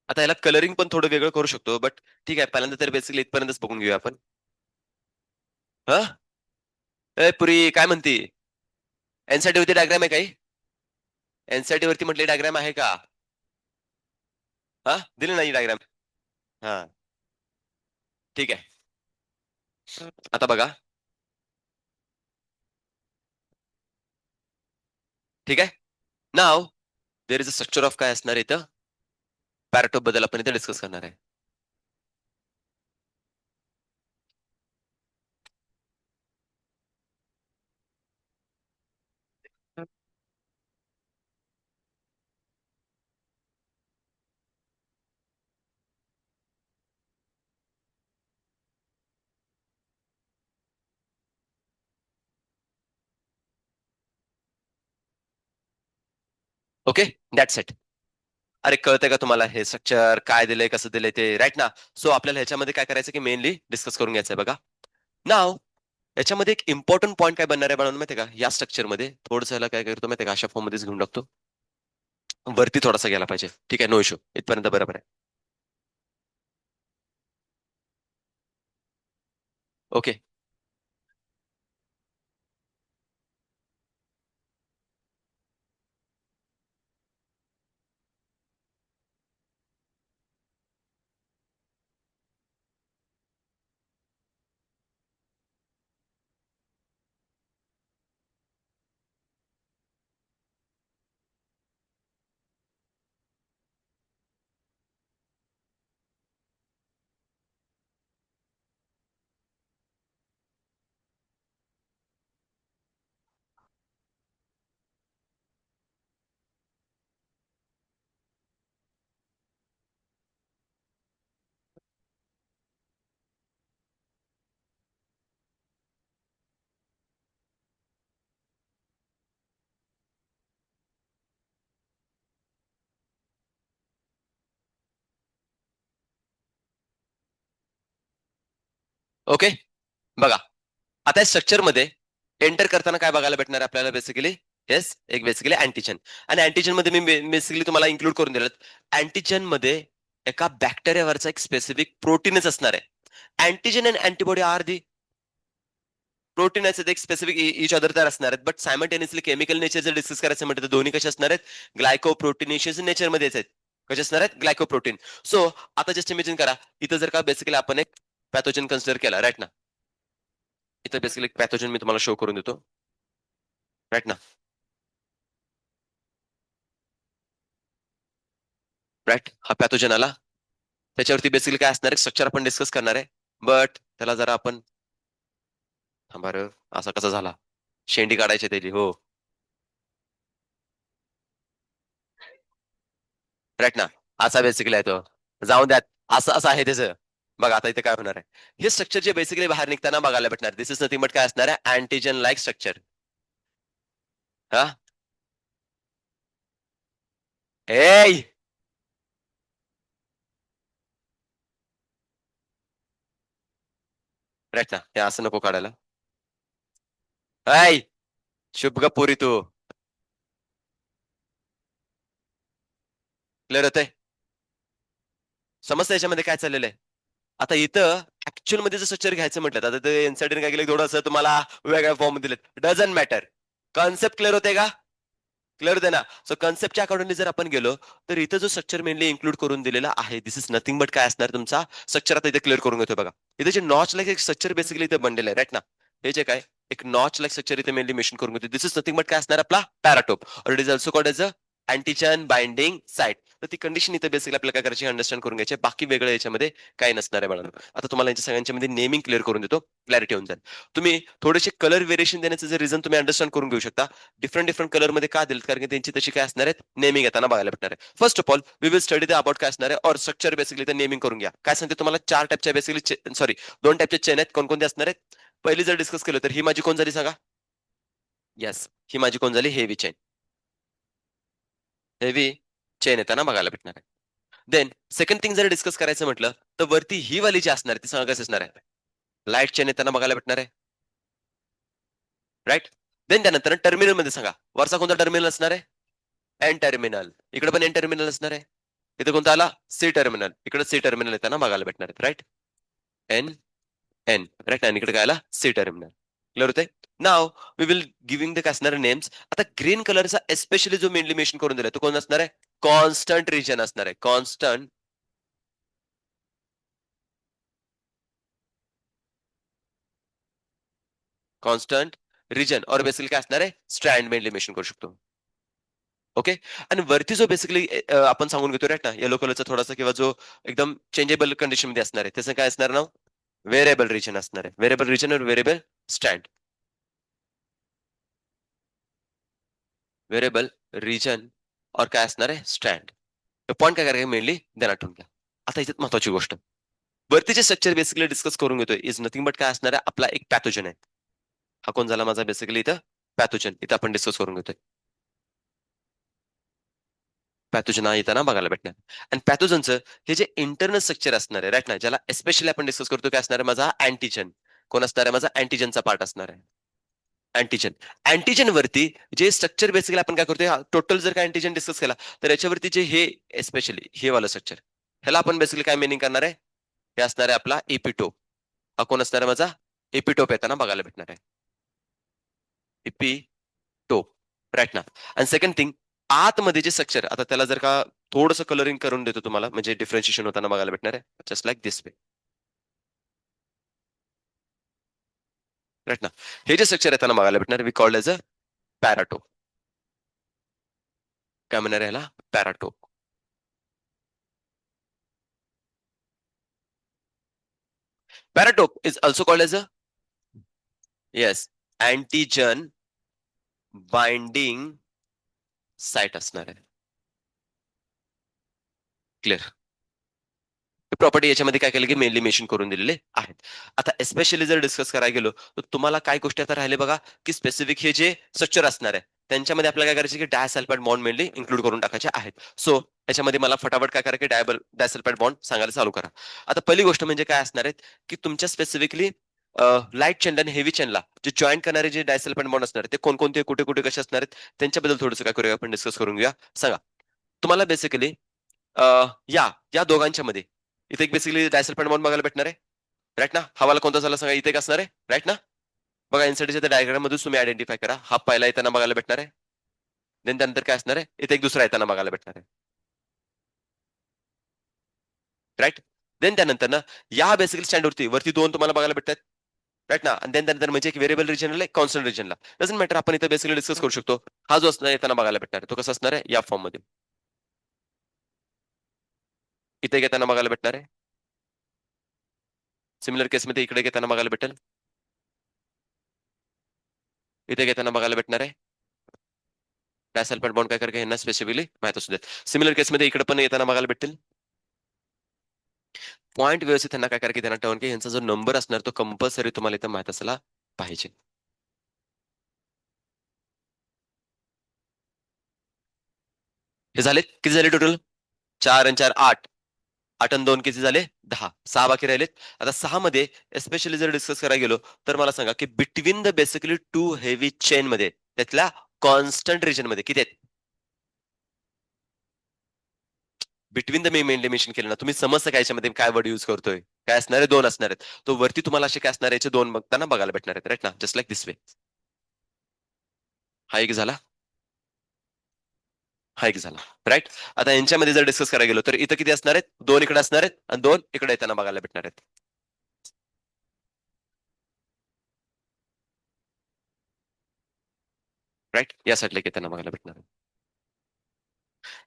आता याला कलरिंग पण थोडं वेगळं करू शकतो. बट ठीक आहे, पहिल्यांदा तर बेसिकली इथपर्यंतच बघून घेऊया आपण. हा, ए पुरी काय म्हणती? एनसाठी वरती डायग्राम आहे काही? एनसाठी वरती म्हटली डायग्राम आहे का? हा, दिली नाही डायग्राम. हा, ठीक आहे. आता बघा. ठीक आहे. नाव there is a structure of काय असणार इथं? पॅराटोप बद्दल आपण इथे डिस्कस करणार आहे. Okay, that's it. अरे कळतंय का तुम्हाला हे स्ट्रक्चर काय दिलंय, कसं दिलंय ते? राईट ना. सो आपल्याला ह्याच्यामध्ये काय करायचं की मेनली डिस्कस करून घ्यायचंय. बघा नाव याच्यामध्ये एक इम्पॉर्टंट पॉईंट काय बनणार आहे बनवून माहितीये का? या स्ट्रक्चरमध्ये थोडंसं याला काय करतो माहितीये का? अशा फॉर्म मध्येच घेऊन टाकतो. वरती थोडासा गेला पाहिजे. ठीक आहे, नो इश्यू. इथपर्यंत बरोबर आहे. ओके. ओके, बघा आता या स्ट्रक्चर मध्ये एंटर करताना काय बघायला भेटणार आहे आपल्याला बेसिकली? येस, एक बेसिकली अँटीजन. आणि अँटीजन मध्ये मी बेसिकली तुम्हाला इन्क्लूड करून दिलं. अँटीजन मध्ये एका बॅक्टेरियावरचा एक स्पेसिफिक प्रोटीनच असणार आहे. Antigen and antibody are the protein आहेत, एक स्पेसिफिक इच अदर तर असणार आहेत. बट सायमल्टेनियसली केमिकल नेचर जर डिस्कस करायचं म्हटलं तर दोन्ही कसे असणार आहेत? ग्लायकोप्रोटीनेशियस नेचर मध्येच आहेत. कसे असणार आहेत? ग्लायकोप्रोटीन. सो आता जस्ट इमेजिन करा, इथं जर का बेसिकली आपण एक पॅथोजन कन्सिडर केला, राईट ना? इथं बेसिकली एक पॅथोजन मी तुम्हाला शो करून देतो. राईट ना? राईट, हा पॅथोजन आला. त्याच्यावरती बेसिकली काय असणार आहे? स्ट्रक्चर आपण डिस्कस करणार आहे. बट त्याला जरा आपण थांबा रे, असा कसा झाला? शेंडी काढायची त्याची. हो, राईट ना. असा बेसिकली आहे तो. जाऊन द्यात. असं असं आहे त्याचं. बघा आता इथे काय होणार आहे, हे स्ट्रक्चर जे बेसिकली बाहेर निघताना बघायला भेटणार, दिस इज नथिंग बट काय असणार आहे, अँटीजन लाईक स्ट्रक्चर. हा ए राईट ना, हे असं नको काढायला. ऐ शुभ ग पुरी तू, क्लिअर होते, समजतं याच्यामध्ये काय चाललेलं आहे. आता इथं ऍक्च्युअल मध्ये जर स्ट्रक्चर घ्यायचं म्हटलं, आता ते एनसीआरटीने काय केलं, थोडंसं तुम्हाला वेगळ्या फॉर्म दिलेत, डझंट मॅटर. कॉन्सेप्ट क्लिअर होते का, क्लिअर होते ना. सो कन्सेप्टच्या अकॉर्डिंगली जर आपण गेलो, तर इथं जो स्ट्रक्चर मेनली इन्क्लूड करून दिलेला आहे, दिस इज नथिंग बट काय असणार तुमचा स्ट्रक्चर. आता इथे क्लिअर करून घेतोय बघा, इथे जे नॉच लाईक एक स्ट्रक्चर बेसिकली इथे बनलेलं आहे राईट ना. हे जे काय एक नॉच लाईक स्ट्रक्चर इथे मेनली मेन्शन करून घेतो, दिस इज नथिंग बट काय असणार आपला पॅराटोप, और it is also called as a antigen binding site. तर ती कंडिशन इथे बेसिकली आपल्याला काय करायची, अंडरस्टँड करून घ्यायची, बाकी वेगळं याच्यामध्ये काही नसणार आहे बाळांनो. आता तुम्हाला यांच्या सगळ्यांच्या मध्ये नेमिंग क्लिअर करून देतो, क्लॅरिटी होऊन जाईल. तुम्ही थोडेसे कलर व्हेरिएशन देण्याचं जे रिझन तुम्ही अंडरस्टँड करून घेऊ शकता, डिफरंट डिफरंट कलर मध्ये का दिलेत, कारण की त्यांची तशी काय असणार आहेत, नेमिंग येताना बघायला भेटणार आहे. First of all we will study the about काय असणार आहे, और स्ट्रक्चर बेसिकली तर नेमिंग करून घ्या. काय सांगते तुम्हाला, चार टाईपच्या बेसिकली सॉरी 2 टाईपच्या चेन आहेत, कोणकोणते असणार आहेत. पहिली जर डिस्कस केलं तर ही माझी कोण झाली सांगा. येस, ही माझी कोण झाली, हेवी चेन. हेवी चेन येताना बघायला भेटणार आहे. देन सेकंड थिंग जर डिस्कस करायचं म्हटलं, तर वरती ही वाली जी असणार आहे ती सांगा कसं असणार आहे, लाईट चेन येताना बघायला भेटणार आहे, राईट. देन त्यानंतर टर्मिनल मध्ये सांगा, वरचा कोणता टर्मिनल असणार आहे, एन टर्मिनल. इकडे पण एन टर्मिनल असणार आहे. इथे कोणता आला, सी टर्मिनल. इकडे सी टर्मिनल येताना बघायला भेटणार आहेत, राईट. एन एन राईट, आणि इकडे काय आला, सी टर्मिनल. क्लिअर होते. नाव वी विल गिव्हिंग द काय असणार नेम्स. आता ग्रीन कलरचा एस्पेशली जो मेनली मेन्शन करून दिलाय तो कोण असणार आहे, कॉन्स्टंट रिजन असणार आहे, कॉन्स्टंट कॉन्स्टंट रिजन, और बेसिकली काय असणार आहे, स्ट्रँड मेनली मेन्शन करू शकतो. ओके. आणि वरती जो बेसिकली आपण सांगून घेतो राईट ना, येलो कलरचा थोडासा किंवा जो एकदम चेंजेबल कंडिशन मध्ये असणार आहे, त्याचं काय असणार नाव, व्हेरिएबल रिजन असणार आहे. व्हेरिएबल रिजन और व्हेरिएबल स्टँड. व्हेरिएबल रिजन और काय असणार आहे, स्टँड. पॉईंट काय करायचं मेनली ध्यानात ठेवून घ्या. आता इथे महत्वाची गोष्ट, वरतीचे स्ट्रक्चर बेसिकली डिस्कस करून घेतोय, इज नथिंग बट काय असणार आहे, आपला एक पॅथोजन आहे. हा कोण झाला माझा बेसिकली इथं पॅथोजन, इथं आपण डिस्कस करून घेतोय. पॅथोजन हा येताना बघायला भेटणार. आणि पॅथोजनचं हे जे इंटरनल स्ट्रक्चर असणार आहे राईट ना, ज्याला स्पेशली आपण डिस्कस करतो, काय असणार आहे माझा अँटीजन. कोण असणार आहे माझा, अँटीजनचा पार्ट असणार आहे. अँटीजन, अँटीजन वरती जे स्ट्रक्चर बेसिकली आपण काय करतोय, टोटल जर काय अँटीजन डिस्कस केला, तर याच्यावरती जे हे स्पेशली हे वाला स्ट्रक्चर, ह्याला आपण बेसिकली काय मिनिंग करणार आहे, हे असणार आहे आपला एपिटोप. हा कोण असणार आहे माझा, एपिटोप येताना बघायला भेटणार आहे, एपिटोप राईट ना. आणि सेकंड थिंग, आतमध्ये जे स्ट्रक्चर, आता त्याला जर का थोडंसं कलरिंग करून देतो तुम्हाला, म्हणजे डिफरन्शिएशन होताना बघायला भेटणार आहे, just like this way right ना. हे जे स्ट्रक्चर येताना बघायला भेटणार, we called as a paratope. काय म्हणणार आहे ह्याला, paratope. Paratope is also called as a, yes, antigen binding site असणार आहे. क्लिअर. प्रॉपर्टी याच्यामध्ये काय केलं की मेनली मेन्शन करून दिलेले आहेत. आता स्पेशली जर डिस्कस करायला गेलो, तर तुम्हाला काय गोष्टी आता राहिले बघा, की स्पेसिफिक हे जे स्ट्रक्चर असणार आहे त्यांच्यामध्ये आपल्याला काय करायचे, की डायसल्फाइड बॉन्ड मेनली इन्क्लूड करून टाकायचे आहेत. सो याच्यामध्ये मला फटाफट काय करा, की डायसल्फाइड बॉन्ड सांगायला चालू करा. आता पहिली गोष्ट म्हणजे काय असणार आहेत, की तुमच्या स्पेसिफिकली लाईट चेन आणि हेवी चेनला जे जॉईन करणारे जे डायसल्फाइड बॉन्ड असणार आहेत, ते कोणकोणते कुठे कुठे कसे असणार आहेत, त्यांच्याबद्दल थोडंसं काय करूया आपण डिस्कस करून घेऊया. सांगा तुम्हाला बेसिकली या या दोघांच्या मध्ये इथे एक बेसिकली डायसल्फाइड बॉन्ड बघायला भेटणार आहे राईट ना. हवाला कोणता झाला सांगा, इथे एक असणार आहे राईट ना. बघा इन्साइडच्या डायग्राम मधून तुम्ही आयडेंटिफाय करा, हा पहिला येताना बघायला भेटणार आहे. देन त्यानंतर काय असणार आहे, इथे एक दुसरा येताना बघायला भेटणार आहे राईट. देन त्यानंतर ना या बेसिकली स्टँड वरती दोन तुम्हाला बघायला भेटतात राईट ना. आणि देन त्यानंतर म्हणजे एक व्हेरिएबल रिजनला एक कॉन्स्टंट रिजनला, डझंट मॅटर, आपण इथे बेसिकली डिस्कस करू शकतो. हा जो असणार येताना बघायला भेटणार आहे तो कसा असणार आहे, या फॉर्म मध्ये इथे घेताना बघायला भेटणार आहे. सिमिलर केसमध्ये इकडे घेताना बघायला भेटेल, इथे घेताना बघायला भेटणार आहे. डायसल्फाइड बॉन्ड काय करके यांना स्पेसिफिकली माहित असू देत. सिमिलर केसमध्ये इकडे पण येताना बघायला भेटतील. पॉईंट व्यवस्थित त्यांना काय करा की त्यांना ठेवून की यांचा जो नंबर असणार तो कंपल्सरी तुम्हाला इथं माहित असला पाहिजे. हे झाले किती झाले टोटल? 4 आणि 4 8. 8 आणि 2 किती झाले? 10. 6 बाकी राहिलेत. आता 6 मध्ये एस्पेशली जर डिस्कस करायला गेलो तर मला सांगा की between the basically two heavy chain मध्ये त्यातल्या कॉन्स्टंट रिजन मध्ये किती आहेत? बिटवीन द मी मेनली मेन्शन केलं ना, तुम्ही समजता काय याच्यामध्ये काय वर्ड युज करतोय? काय असणार आहे? 2 असणार आहेत. तो वरती तुम्हाला असे काय असणार आहे? याचे 2 बघताना बघायला भेटणार आहेत, राईट ना? जस्ट लाईक दिस वे. हा एक झाला, हा एक झाला, राईट. आता यांच्यामध्ये जर डिस्कस करायला गेलो तर इथं किती असणार आहेत? 2 इकडे असणार आहेत आणि 2 इकडे येताना बघायला भेटणार आहेत, राईट. या साईडला येताना बघायला भेटणार आहेत.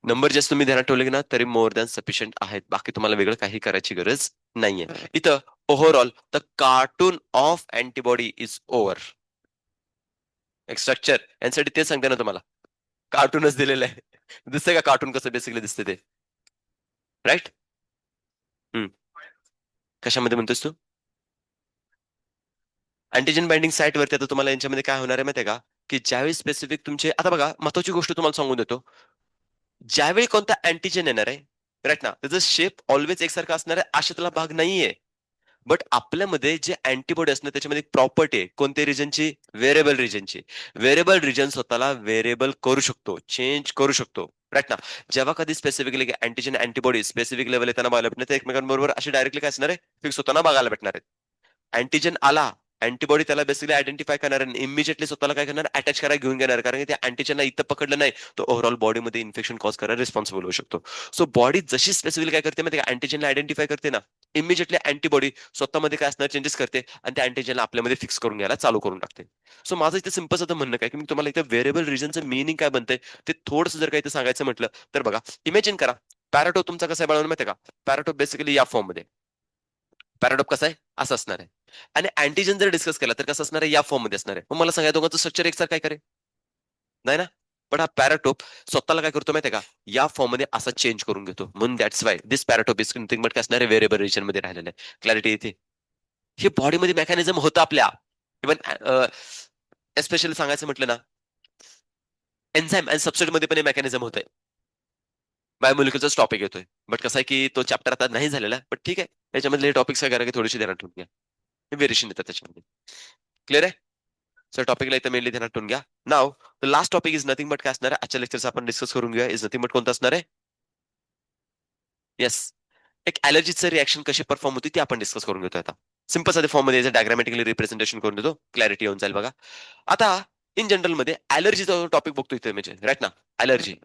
नंबर जस्ट तुम्ही ध्यानात ठेवले की ना तरी मोर दॅन सफिशियंट आहेत. बाकी तुम्हाला वेगळं काही करायची गरज नाहीये. इथं overall the cartoon of antibody is over. एक स्ट्रक्चर यांसाठी तेच सांगते ना तुम्हाला, कार्टूनच दिलेलं आहे. दिसतंय का कार्टून कसं बेसिकली दिसते ते, राईट. हम्म. कशामध्ये म्हणतोस तू? अँटीजन बाइंडिंग साईट वरती आता तुम्हाला यांच्यामध्ये काय होणार आहे माहिती आहे का, की ज्यावेळी स्पेसिफिक तुमचे आता बघा महत्वाची गोष्ट तुम्हाला सांगून देतो. ज्यावेळी कोणता अँटीजन येणार आहे, राईट ना, त्याचा शेप ऑलवेज एकसारखा असणार आहे अशातला भाग नाहीये. बट आपल्यामध्ये जे अँटीबॉडी असणार त्याच्यामध्ये एक प्रॉपर्टी आहे, कोणत्या रिजनची? व्हेरिएबल रिजनची. व्हेरिएबल रिजन स्वतःला व्हेरिएबल करू शकतो, चेंज करू शकतो, राईट ना. जेव्हा कधी specifically antigen antibody specific level येताना बघायला भेटणार ते एकमेकांबरोबर अशी डायरेक्टली काय असणार आहे? फिक्स होताना बघायला भेटणार आहे. अँटीजन आला, अँटीबॉडी त्याला बेसिकली आयडेंटिफाय करणार आणि इमिजिएटली स्वतःला काय करणार? अटॅच करायला घेऊन घेणार, कारण की त्या अँटीजनला इथं पकडलं नाही तर ओव्हरऑल बॉडीमध्ये इन्फेक्शन कॉज करायला रिस्पॉन्सिबल होऊ शकतो. सो बॉडी जशी स्पेसिफिकली काय करते माहिती का, अँटीजनला आयडेंटिफाय करते ना, इमिजिएटली अँटीबॉडी स्वतःमध्ये काय असणार चेंजेस करते आणि त्या अँटीजनला आपल्यामध्ये फिक्स करून घ्यायला चालू करून टाकते. सो माझं इथे सिंपल असं म्हणणं काय की मी तुम्हाला इथे व्हेरिएबल रिजनचं मिनिंग काय बनतंय ते थोडंसं जर काही इथं सांगायचं म्हटलं तर बघा, इमॅजिन करा पॅराटो तुमचा कसा आहे बाळांनो माहिती का? पॅराटो बेसिकली या फॉर्म मध्ये, पॅराडॉप कसा आहे? असं असणार आहे. आणि अँटीजन जर डिस्कस केला तर कसं असणार आहे? या फॉर्म मध्ये असणार आहे. मग मला सांगा या दोघांचं स्ट्रक्चर एकसारखं काय करे? नाही ना. पण हा पॅराटोप स्वतःला काय करतो माहितीये का? या फॉर्म मध्ये असा चेंज करून घेतो. म्हणून that's why this paratope is nothing but काय असणार आहे? व्हेरिएबल रिजन मध्ये राहिलेलं आहे. क्लॅरिटी येते? हे बॉडीमध्ये मेकॅनिझम होतं आपल्या. इव्हन एस्पेशली सांगायचं म्हटलं ना, एन्झाईम आणि सबस्ट्रेट मध्ये पण हे मेकॅनिझम होतंय. बायोमोलिक्युलचाच टॉपिक येतोय. बट कसं आहे की तो चॅप्टर आता नाही झालेला, बट ठीक आहे. याच्यामधले टॉपिक्स काय करा की थोडीशी ध्यानात ठेवून घ्या. हे व्हेरिएशन येतात त्याच्यामध्ये. क्लिअर आहे? सर टॉपिकला इथं मेनली ध्यानात ठेवून घ्या. नाव the last topic is nothing but काय असणार आहे? आजच्या लेक्चरचा आपण डिस्कस करून घेऊया. इज नथिंग बट कोणतं असणार आहे? येस. एक अलर्जीचं रिएक्शन कशी परफॉर्म होती ती आपण डिस्कस करून घेतोय आता. सिंपल साध्या फॉर्म मध्ये डायग्रामॅटिकली रिप्रेझेंटेशन करून देतो, क्लॅरिटी येऊन जाईल बघा. आता इन जनरल मध्ये अलर्जीचा टॉपिक बघतो इथे म्हणजे, राईट ना. अलर्जी,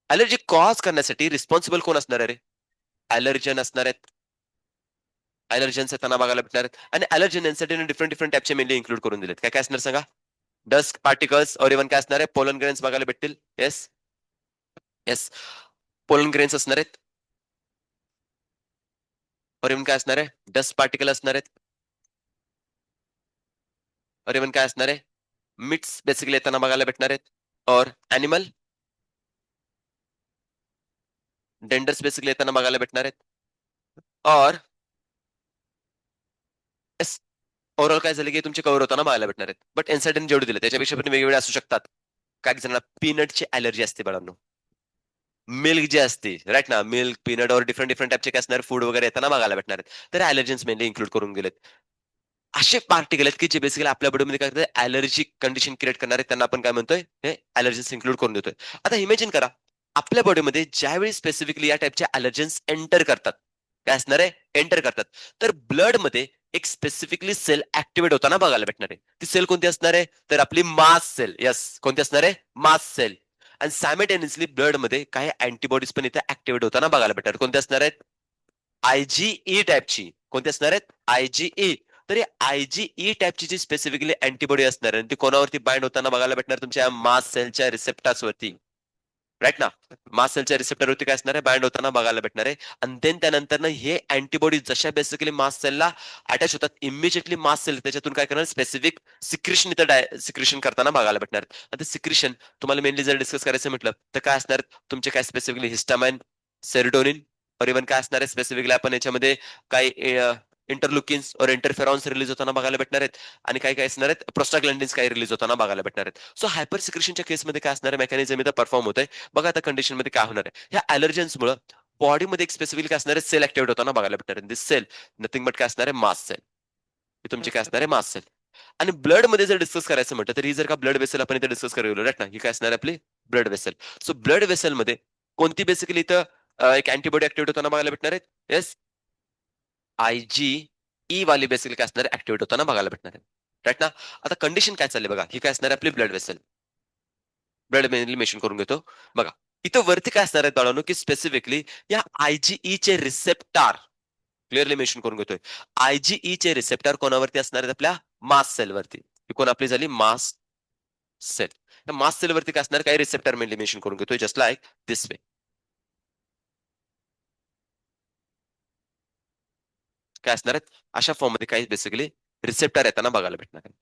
अलर्जी कॉज करण्यासाठी रिस्पॉन्सिबल कोण असणार आहे रे? अलर्जन असणार आहेत. अलर्जन्स येताना बघायला भेटणार आहेत आणि अलर्जन यांसाठी डिफरंट डिफरंट टाईपचे मेनली इन्क्लूड करून दिलेत. काय काय असणार सांगा? डस्ट पार्टिकल्स और इव्हन काय असणार आहे? पोलन ग्रेन्स बघायला भेटतील. Yes, yes. पोलन ग्रेन्स असणार आहेत और इव्हन काय असणार आहे? डस्ट पार्टिकल असणार आहेत और इव्हन काय असणार आहे? मिट्स बेसिकली येताना बघायला भेटणार आहेत. और अॅनिमल डेंडर्स बेसिकली येताना बघायला भेटणार आहेत. और ओव्हरऑल काय झालं की तुमचे कव्हर होताना बघायला भेटणार आहेत. बट एनसायडन जेवढे दिले त्याच्यापेक्षा पण वेगवेगळे असू शकतात. काही जणांना पीनटची अलर्जी असते बाळांनो. मिल्क जे असते, राईट ना, मिल्क पीनट और डिफरंट डिफरंट टाईपचे काय असणार फूड वगैरे येताना बघायला भेटणार आहेत. तर अलर्जन्स मेनली इन्क्लूड करून गेलेत. असे पार्टिकल आहेत की जे बेसिकली आपल्या बॉडीमध्ये काय करतात? अलर्जी कंडिशन क्रिएट करणारे त्यांना आपण काय म्हणतोय? हे अलर्जन्स इन्क्लूड करून देतोय. आता इमॅजिन करा आपल्या बॉडीमध्ये ज्यावेळी स्पेसिफिकली या टाईपचे अलर्जन्स एंटर करतात, काय असणार आहे? एंटर करतात, तर ब्लड मध्ये एक स्पेसिफिकली सेल ऍक्टिव्हेट होताना बघायला भेटणार आहे. ती सेल कोणती असणार आहे? तर आपली मास सेल. यस, कोणती असणार आहे? मास सेल. आणि सायमल्टेनियसली ब्लड मध्ये काही अँटीबॉडीज पण इथे ऍक्टिव्हेट होताना बघायला भेटणार. कोणते असणार आहेत? आयजीई टाईपची. कोणती असणार आहेत? आयजीई. तर आयजीई टाईपची जी स्पेसिफिकली अँटीबॉडी असणार आहे ती कोणावरती बाइंड होताना बघायला भेटणार? तुमच्या मास सेलच्या रिसेप्टर्स वरती, राईट ना. मास सेलच्या रिसेप्टरवरती काय असणार आहे? बाइंड होताना बघायला भेटणार आहे. आणि देन त्यानंतर हे अँटीबॉडी जशा बेसिकली मास सेलला अटॅच होतात, इमिजिएटली मास सेल त्याच्यातून काय करणार? स्पेसिफिक सिक्रेशन इथं सिक्रेशन करताना बघायला भेटणार. आता सिक्रेशन तुम्हाला मेनली जर डिस्कस करायचं म्हटलं तर काय असणार? तुमचे काय स्पेसिफिकली हिस्टामाइन, सेरोटोनिन, और इव्हन काय असणार आहे स्पेसिफिकली आपण याच्यामध्ये काही इंटरलुकिन्स और इंटरफेरॉन्स रिलीज होताना बघायला भेटणार आहेत आणि काही काय असणार आहेत प्रोस्टाग्लॅन्डिन्स काही रिलीज होताना बघायला भेटणार आहेत. सो हायपर सिक्रेशनच्या केसमध्ये काय असणार आहे मेकॅनिझम इथं परफॉर्म होत आहे. बघा आता कंडिशनमध्ये काय होणार आहे ह्या अलर्जन्समुळे बॉडीमध्ये एक स्पेसिफिकली काय असणार आहे सेल ऍक्टिव्हेट होताना बघायला भेटणार आहे. दिस सेल नथिंग बट काय असणार आहे मास सेल. हे तुमचे काय असणार आहे मास सेल. आणि ब्लड मध्ये जर डिस्कस करायचं म्हटलं तर ही जर का ब्लड वेसल आपण इथे डिस्कस करू राईट ना ही काय असणार आहे आपली blood vessel. So blood vessel मध्ये कोणती बेसिकली इथं एक अँटीबॉडी ऍक्टिव्हेट होताना बघायला भेटणार आहेत. येस IgE वाली बेसिकली काय असणार ऍक्टिव्हेट होताना बघायला भेटणार आहे. राईट ना. आता कंडिशन काय चालली बघा ही काय असणार आहे आपली ब्लड वेसल. ब्लड मेन्शन करून घेतो बघा. इथं वरती काय असणार आहे बाळांनो की स्पेसिफिकली या IgE चे रिसेप्टार क्लिअरली मेन्शन करून घेतोय. IgE चे रिसेप्टर कोणावरती असणार आहेत आपल्या मास सेल वरती. ही कोण आपली झाली मास सेल. त्या मास सेल वरती काय असणार काही रिसेप्टर मेनली मेन्शन करून घेतोय जस्ट लाईक दिस वे. काय असणार आहेत अशा फॉर्म मध्ये काही बेसिकली रिसेप्टर येताना बघायला भेटणार आहे.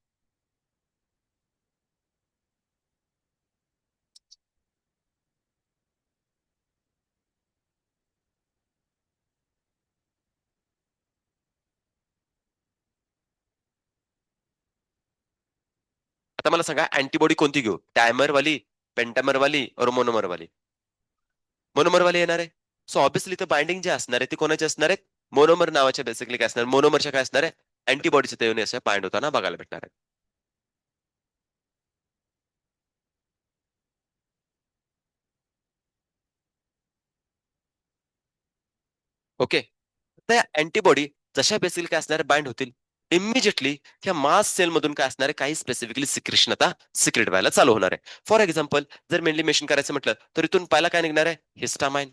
आता मला सांगा अँटीबॉडी कोणती घेऊ डायमर वाली पेंटामर वाली और मोनोमर वाली. मोनोमर वाली येणार आहे. सो ऑब्विसली तर बाइंडिंग जे असणार आहे ते कोणाचे असणार आहेत मोनोमर नावाच्या बेसिकली काय असणार मोनोमरच्या काय असणार आहे अँटीबॉडीचे ते येऊन असे बाइंड होताना बघायला भेटणार आहे. ओके. त्या अँटीबॉडी जशा बेसिकली काय असणार बाइंड होतील इमिजिएटली ह्या मास सेल मधून काय असणार आहे काही स्पेसिफिकली सिक्रेशन आता सिक्रेट व्हायला चालू होणार आहे. फॉर एक्झाम्पल जर मेनली मेन्शन करायचं म्हटलं तर इथून पहिला काय निघणार आहे हिस्टामाइन.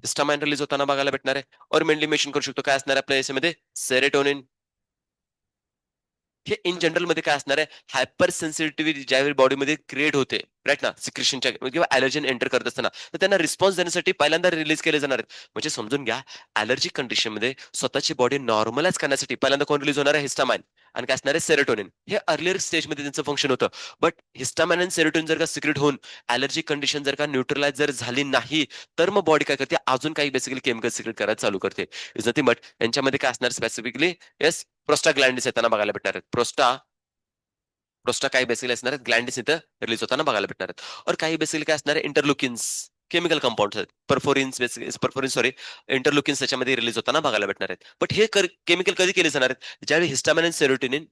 हिस्टामाइन रिलीज होताना बघायला भेटणार आहे और मेनली मेन्शन करू शकतो काय असणार आहे आपल्या याच्यामध्ये सेरेटोनिन. हे इन जनरल मध्ये काय असणार आहे हायपर सेन्सिटिव्हिटी ज्यावेळी बॉडीमध्ये क्रिएट होते राईट ना सिक्रेशनच्या किंवा ॲलर्जन एंटर करत असताना तर त्यांना रिस्पॉन्स देण्यासाठी पहिल्यांदा रिलीज केले जाणार आहेत. म्हणजे समजून घ्या ॲलर्जी कंडिशनमध्ये स्वतःची बॉडी नॉर्मलाइज करण्यासाठी पहिल्यांदा कोण रिलीज होणार आहे हिस्टामाइन आणि काय असणार आहे सेरोटोनिन. हे अर्लियर स्टेजमध्ये त्यांचं फंक्शन होतं. बट हिस्टामाइन आणि सेरोटोनिन जर का सिक्रेट होऊन ॲलर्जी कंडिशन जर का न्यूट्रलाइज जर झाली नाही तर मग बॉडी काय करते अजून काही बेसिकली केमिकल सिक्रेट करायला चालू करते. इज नथिंग बट यांच्यामध्ये काय असणार स्पेसिफिकली येस प्रोस्टाग्लॅन्डिन्स येताना बघायला भेटणार आहेत. प्रोस्टा काही बेसिकली असणार आहेत ग्लँडिस इथं रिलीज होताना बघायला भेटणार आहेत. और काही बेसिकली काय असणार आहे इंटरलुकिन्स केमिकल कंपाऊंड आहेत परफोरिन्स सॉरी इंटरलुकिन्स त्याच्यामध्ये रिलीज होताना बघायला भेटणार आहेत. बट हे केमिकल कधी केले जाणार आहेत ज्यावेळी हिस्टामिन आणि सेरोटिनिन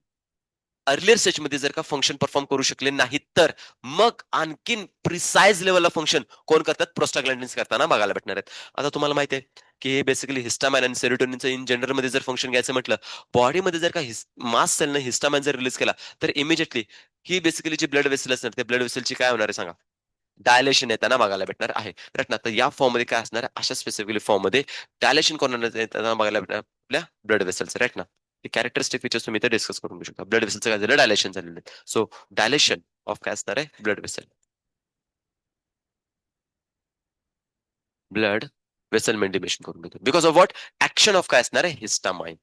अर्लियर स्टेजमध्ये जर का फंक्शन परफॉर्म करू शकले नाहीत तर मग आणखीन प्रिसाइज लेवलला फंक्शन कोण करतात प्रोस्टाग्लॅन्डिन्स करताना बघायला भेटणार आहेत. आता तुम्हाला माहिती आहे की हे बेसिकली हिस्टामाइन आणि सेरोटोनिनचं इन जनरल मध्ये जर फंक्शन घ्यायचं म्हटलं बॉडीमध्ये जर का मास सेलनं हिस्टामाइन जर रिलीज केला तर इमिजिएटली ही बेसिकली जी ब्लड वेसल असणार त्या ब्लड वेसलची काय होणार आहे सांगा डायलेशन येताना बघायला भेटणार आहे. राईट ना. तर या फॉर्म मध्ये काय असणार आहे अशा स्पेसिफिकली फॉर्म मध्ये डायलेशन कोणाला येताना बघायला भेटणार आपल्या ब्लड वेसलचं राईट ना. हे कॅरेक्टरिस्टिक फीचर्स तुम्ही इथे डिस्कस करून घेऊ शकता. ब्लड वेसलचं काय झालं डायलेशन झालेलं आहे. सो डायलेशन ऑफ काय असणार आहे ब्लड वेसल. ब्लड वेसल मेंटेनेशन करून घेतो because of what action of काय असणार आहे हिस्टामाइन.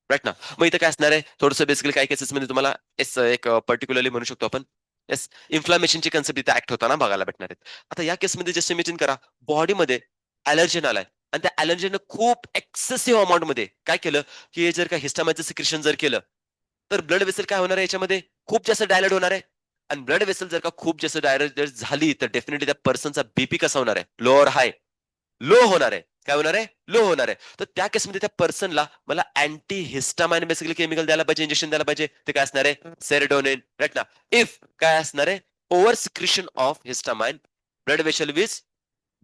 राईट ना. मग इथं काय असणार आहे थोडंसं बेसिकली काही केसेसमध्ये तुम्हाला एक पर्टिक्युलरली म्हणू शकतो आपण येस इन्फ्लामेशनची कन्सेप्ट इथे ऍक्ट होताना बघायला भेटणार आहेत. आता या केसमध्ये जस्ट इमेजिन करा बॉडीमध्ये ॲलर्जन आलाय आणि त्या ॲलर्जननं खूप एक्सेसिव्ह अमाऊंट मध्ये काय केलं की हे जर का हिस्टामाइनचं सिक्रेशन जर केलं तर ब्लड वेसल काय होणार आहे याच्यामध्ये खूप जास्त डायलेट होणार आहे. आणि ब्लड वेसल जर का खूप जास्त डायलेट झाली तर डेफिनेटली त्या पर्सनचा बीपी कसा होणार आहे लो और हाय लो होणार आहे. काय होणार आहे लो होणार आहे. तर त्या केसमध्ये त्या पर्सनला मला अँटी हिस्टामाइन बेसिकली केमिकल द्यायला पाहिजे इंजेक्शन द्यायला पाहिजे ते काय असणार आहे सेरोटोनिन राईट ना. इफ काय असणार आहे over secretion of histamine blood vessel विज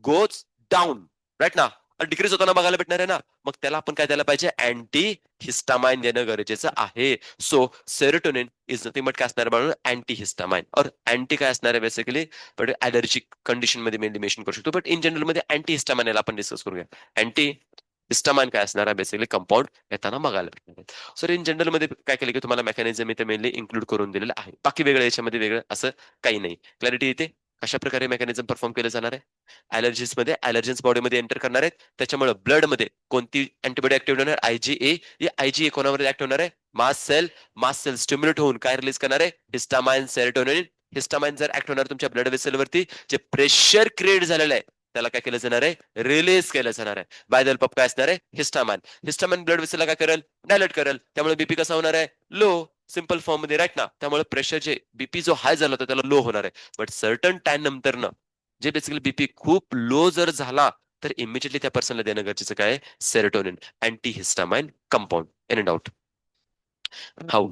गोज डाऊन राईट ना डिक्रीज होताना बघायला भेटणार आहे ना. मग त्याला आपण काय द्यायला पाहिजे अँटी हिस्टामाइन देणं गरजेचं आहे. So serotonin is nothing but काय असणार म्हणून अँटी हिस्टामाइन और अँटी काय असणार आहे बेसिकली बट ॲलर्जिक कंडिशन मध्ये मेनली मेन्शन करू शकतो. बट इन जनरल मध्ये अँटी हिस्टामाइन याला आपण डिस्कस करूया. अँटी हिस्टामाइन काय असणार आहे बेसिकली कंपाऊंड येताना बघायला भेटणार आहे. सर इन जनरल मध्ये काय केलं की तुम्हाला मेकॅनिझम इथे मेनली इन्क्लूड करून दिलेलं आहे. बाकी वेगळं याच्यामध्ये वेगळं असं काही नाही. क्लॅरिटी येते कशा प्रकारे मेकॅनिझम परफॉर्म केलं जाणार आहे. ॲलर्जीज मध्ये ॲलर्जन्स बॉडीमध्ये एंटर करणार आहेत त्याच्यामुळे ब्लड मध्ये कोणती अँटीबॉडी ऍक्टिव्ह होणार IgA. ही IgA कोणावर ऍक्ट होणार आहे मास सेल स्टिम्युलेट होऊन काय रिलीज करणार आहे हिस्टामाइन सेरोटोनिन. हिस्टामाइन जर ऍक्ट होणार तुमच्या ब्लड वेसल वरती जे प्रेशर क्रिएट झालेलं आहे त्याला काय केलं जाणार आहे, रिलीज केलं जाणार आहे. बाय द हेल्प ऑफ काय असणार आहे, हिस्टामाइन. हिस्टामाइन ब्लड वेसलला काय करेल, डायलेट करेल. त्यामुळे बीपी कसा होणार आहे, लो. सिंपल फॉर्म मध्ये राईट ना. त्यामुळे प्रेशर जे बीपी जो हाय झाला होता त्याला लो होणार आहे. बट सर्टन टाइम नंतर ना जे बेसिकली बीपी खूप लो जर झाला तर इमिजिएटली त्या पर्सनला देणं गरजेचं काय आहे, serotonin, anti histamine compound. In and out. How.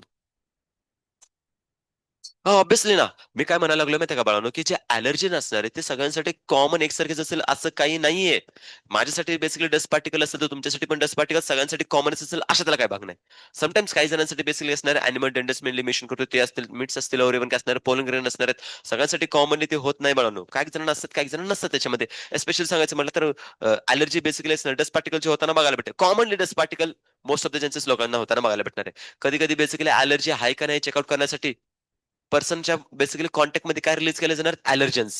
हो ऑब्विसली ना. मी काय म्हणायला लागलो माहिती का बाळांनो, की जे अलर्जन असणार आहे ते सगळ्यांसाठी कॉमन एकसारखेच असेल असं काही नाहीये. माझ्यासाठी बेसिकली डस्ट पार्टिकल असेल तर तुमच्यासाठी पण डस्ट पार्टिकल सगळ्यांसाठी कॉमनच असेल अशा त्याला काय भाग नाही. समटाइम्स काही जणांसाठी बेसिकली असणार अॅनिमल डेंडस मेनली मेन्शन करतो ते असतील, मिट्स असतील, और इव्हन काय असणार पोलन ग्रेन असणार आहेत. सगळ्यांसाठी कॉमनली ते होत नाही बाळांनो. काही जण असतात काही जण नसतात त्याच्यामध्ये. स्पेशली सांगायचं म्हटलं तर अलर्जी बेसिकली असणार डस्ट पार्टिकल जे होताना बघायला भेटते. Commonly dust particle most of the जेन्सेस लोकांना होताना बघायला भेटणार आहे. कधी कधी बेसिकली अलर्जी आहे का नाही चेकआउट करण्यासाठी पर्सनच्या बेसिकली कॉन्टॅक्ट मध्ये काय रिलीज केले जाणार, अलर्जन्स.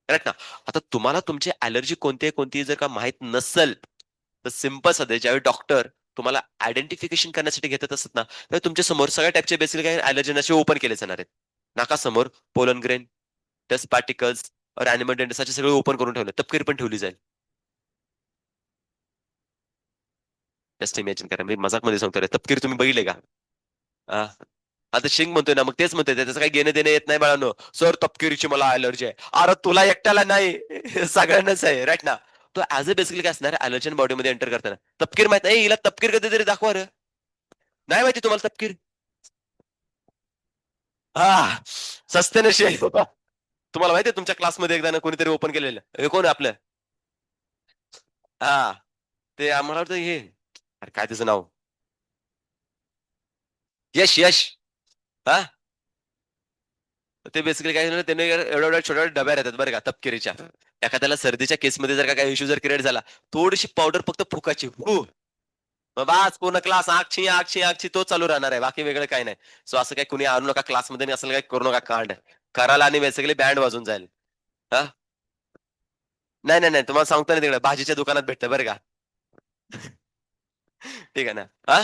करेक्ट ना. आता तुम्हाला तुमची अलर्जी कोणती आहे कोणती जर का माहित नसेल तर सिंपल सध्या ज्यावेळी डॉक्टर तुम्हाला आयडेंटिफिकेशन करण्यासाठी घेतात असतात ना, तर तुमच्या समोर सगळ्या टाईपचे बेसिकली काय अलर्जन असे ओपन केले जाणार आहेत. नाकासमोर पोलन ग्रेन, डस्ट पार्टिकल्स और अॅनिमल डेंडस असे सगळे ओपन करून ठेवले, तपकीर पण ठेवली जाईल. जस्ट इमॅजिन करा, मी मजाक मध्ये सांगतो रे, तपकीर तुम्ही बघितले का? आ? आता शिंग म्हणतोय ना, मग तेच म्हणतोय त्याचं काही घेणं देणं येत नाही बाळांनो. सर तपकिरीची मला अलर्जी आहे. अरे तुला एकट्याला नाही सगळ्यांनाच आहे राईट ना. तो ऍज अ बेसिकली काय असणार अलर्जन बॉडीमध्ये एंटर करताना तपकीर माहित नाही, हिला तपकीर कधीतरी दाखवा रे. नाही माहिती तुम्हाला तपकीर? हा सस्ते नशे तुम्हाला माहितीये तुमच्या क्लासमध्ये एकदा ना कोणीतरी ओपन केलेलं, हे कोण आहे आपलं? हा ते आम्हाला वाटतं हे, अरे काय त्याचं नाव, यश यश. हा ते बेसिकली काय झालं त्याने एवढ्या एवढ्या छोट्या छोट्या डब्या राहतात बरं का तपकिरीच्या. एखाद्याला सर्दीच्या केसमध्ये जर का काही इश्यू जर क्रिएट झाला, थोडीशी पावडर फक्त फुकाची मग बास पूर्ण क्लास आगची आगची आगची तो चालू राहणार आहे, बाकी वेगळं काही नाही. सो असं काही कुणी आणू नका क्लासमध्ये, असं काही करू नका कांड. करायला आणि बेसिकली बँड वाजून जाईल. हा नाही नाही नाही, तुम्हाला सांगतो ना तिकडे भाजीच्या दुकानात भेटतं बरं का. ठीक आहे ना. हा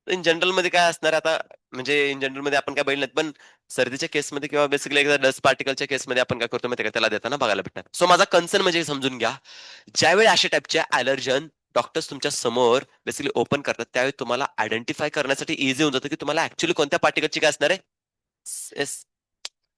इन जनरल मध्ये काय असणार आता, म्हणजे इन जनरल मध्ये आपण काय बघितलं पण सर्दीच्या केसमध्ये किंवा बेसिकली एकदा डस्ट पार्टिकलच्या केसमध्ये आपण काय करतो माहिती का, त्याला देताना बघायला भेटणार. सो माझा कन्सर्न म्हणजे समजून घ्या, ज्यावेळी अशा टाईपच्या अलर्जन डॉक्टर्स तुमच्या समोर बेसिकली ओपन करतात त्यावेळी तुम्हाला आयडेंटिफाय करण्यासाठी इझी होऊन जातं की तुम्हाला ऍक्च्युअली कोणत्या पार्टिकलची काय असणार आहे.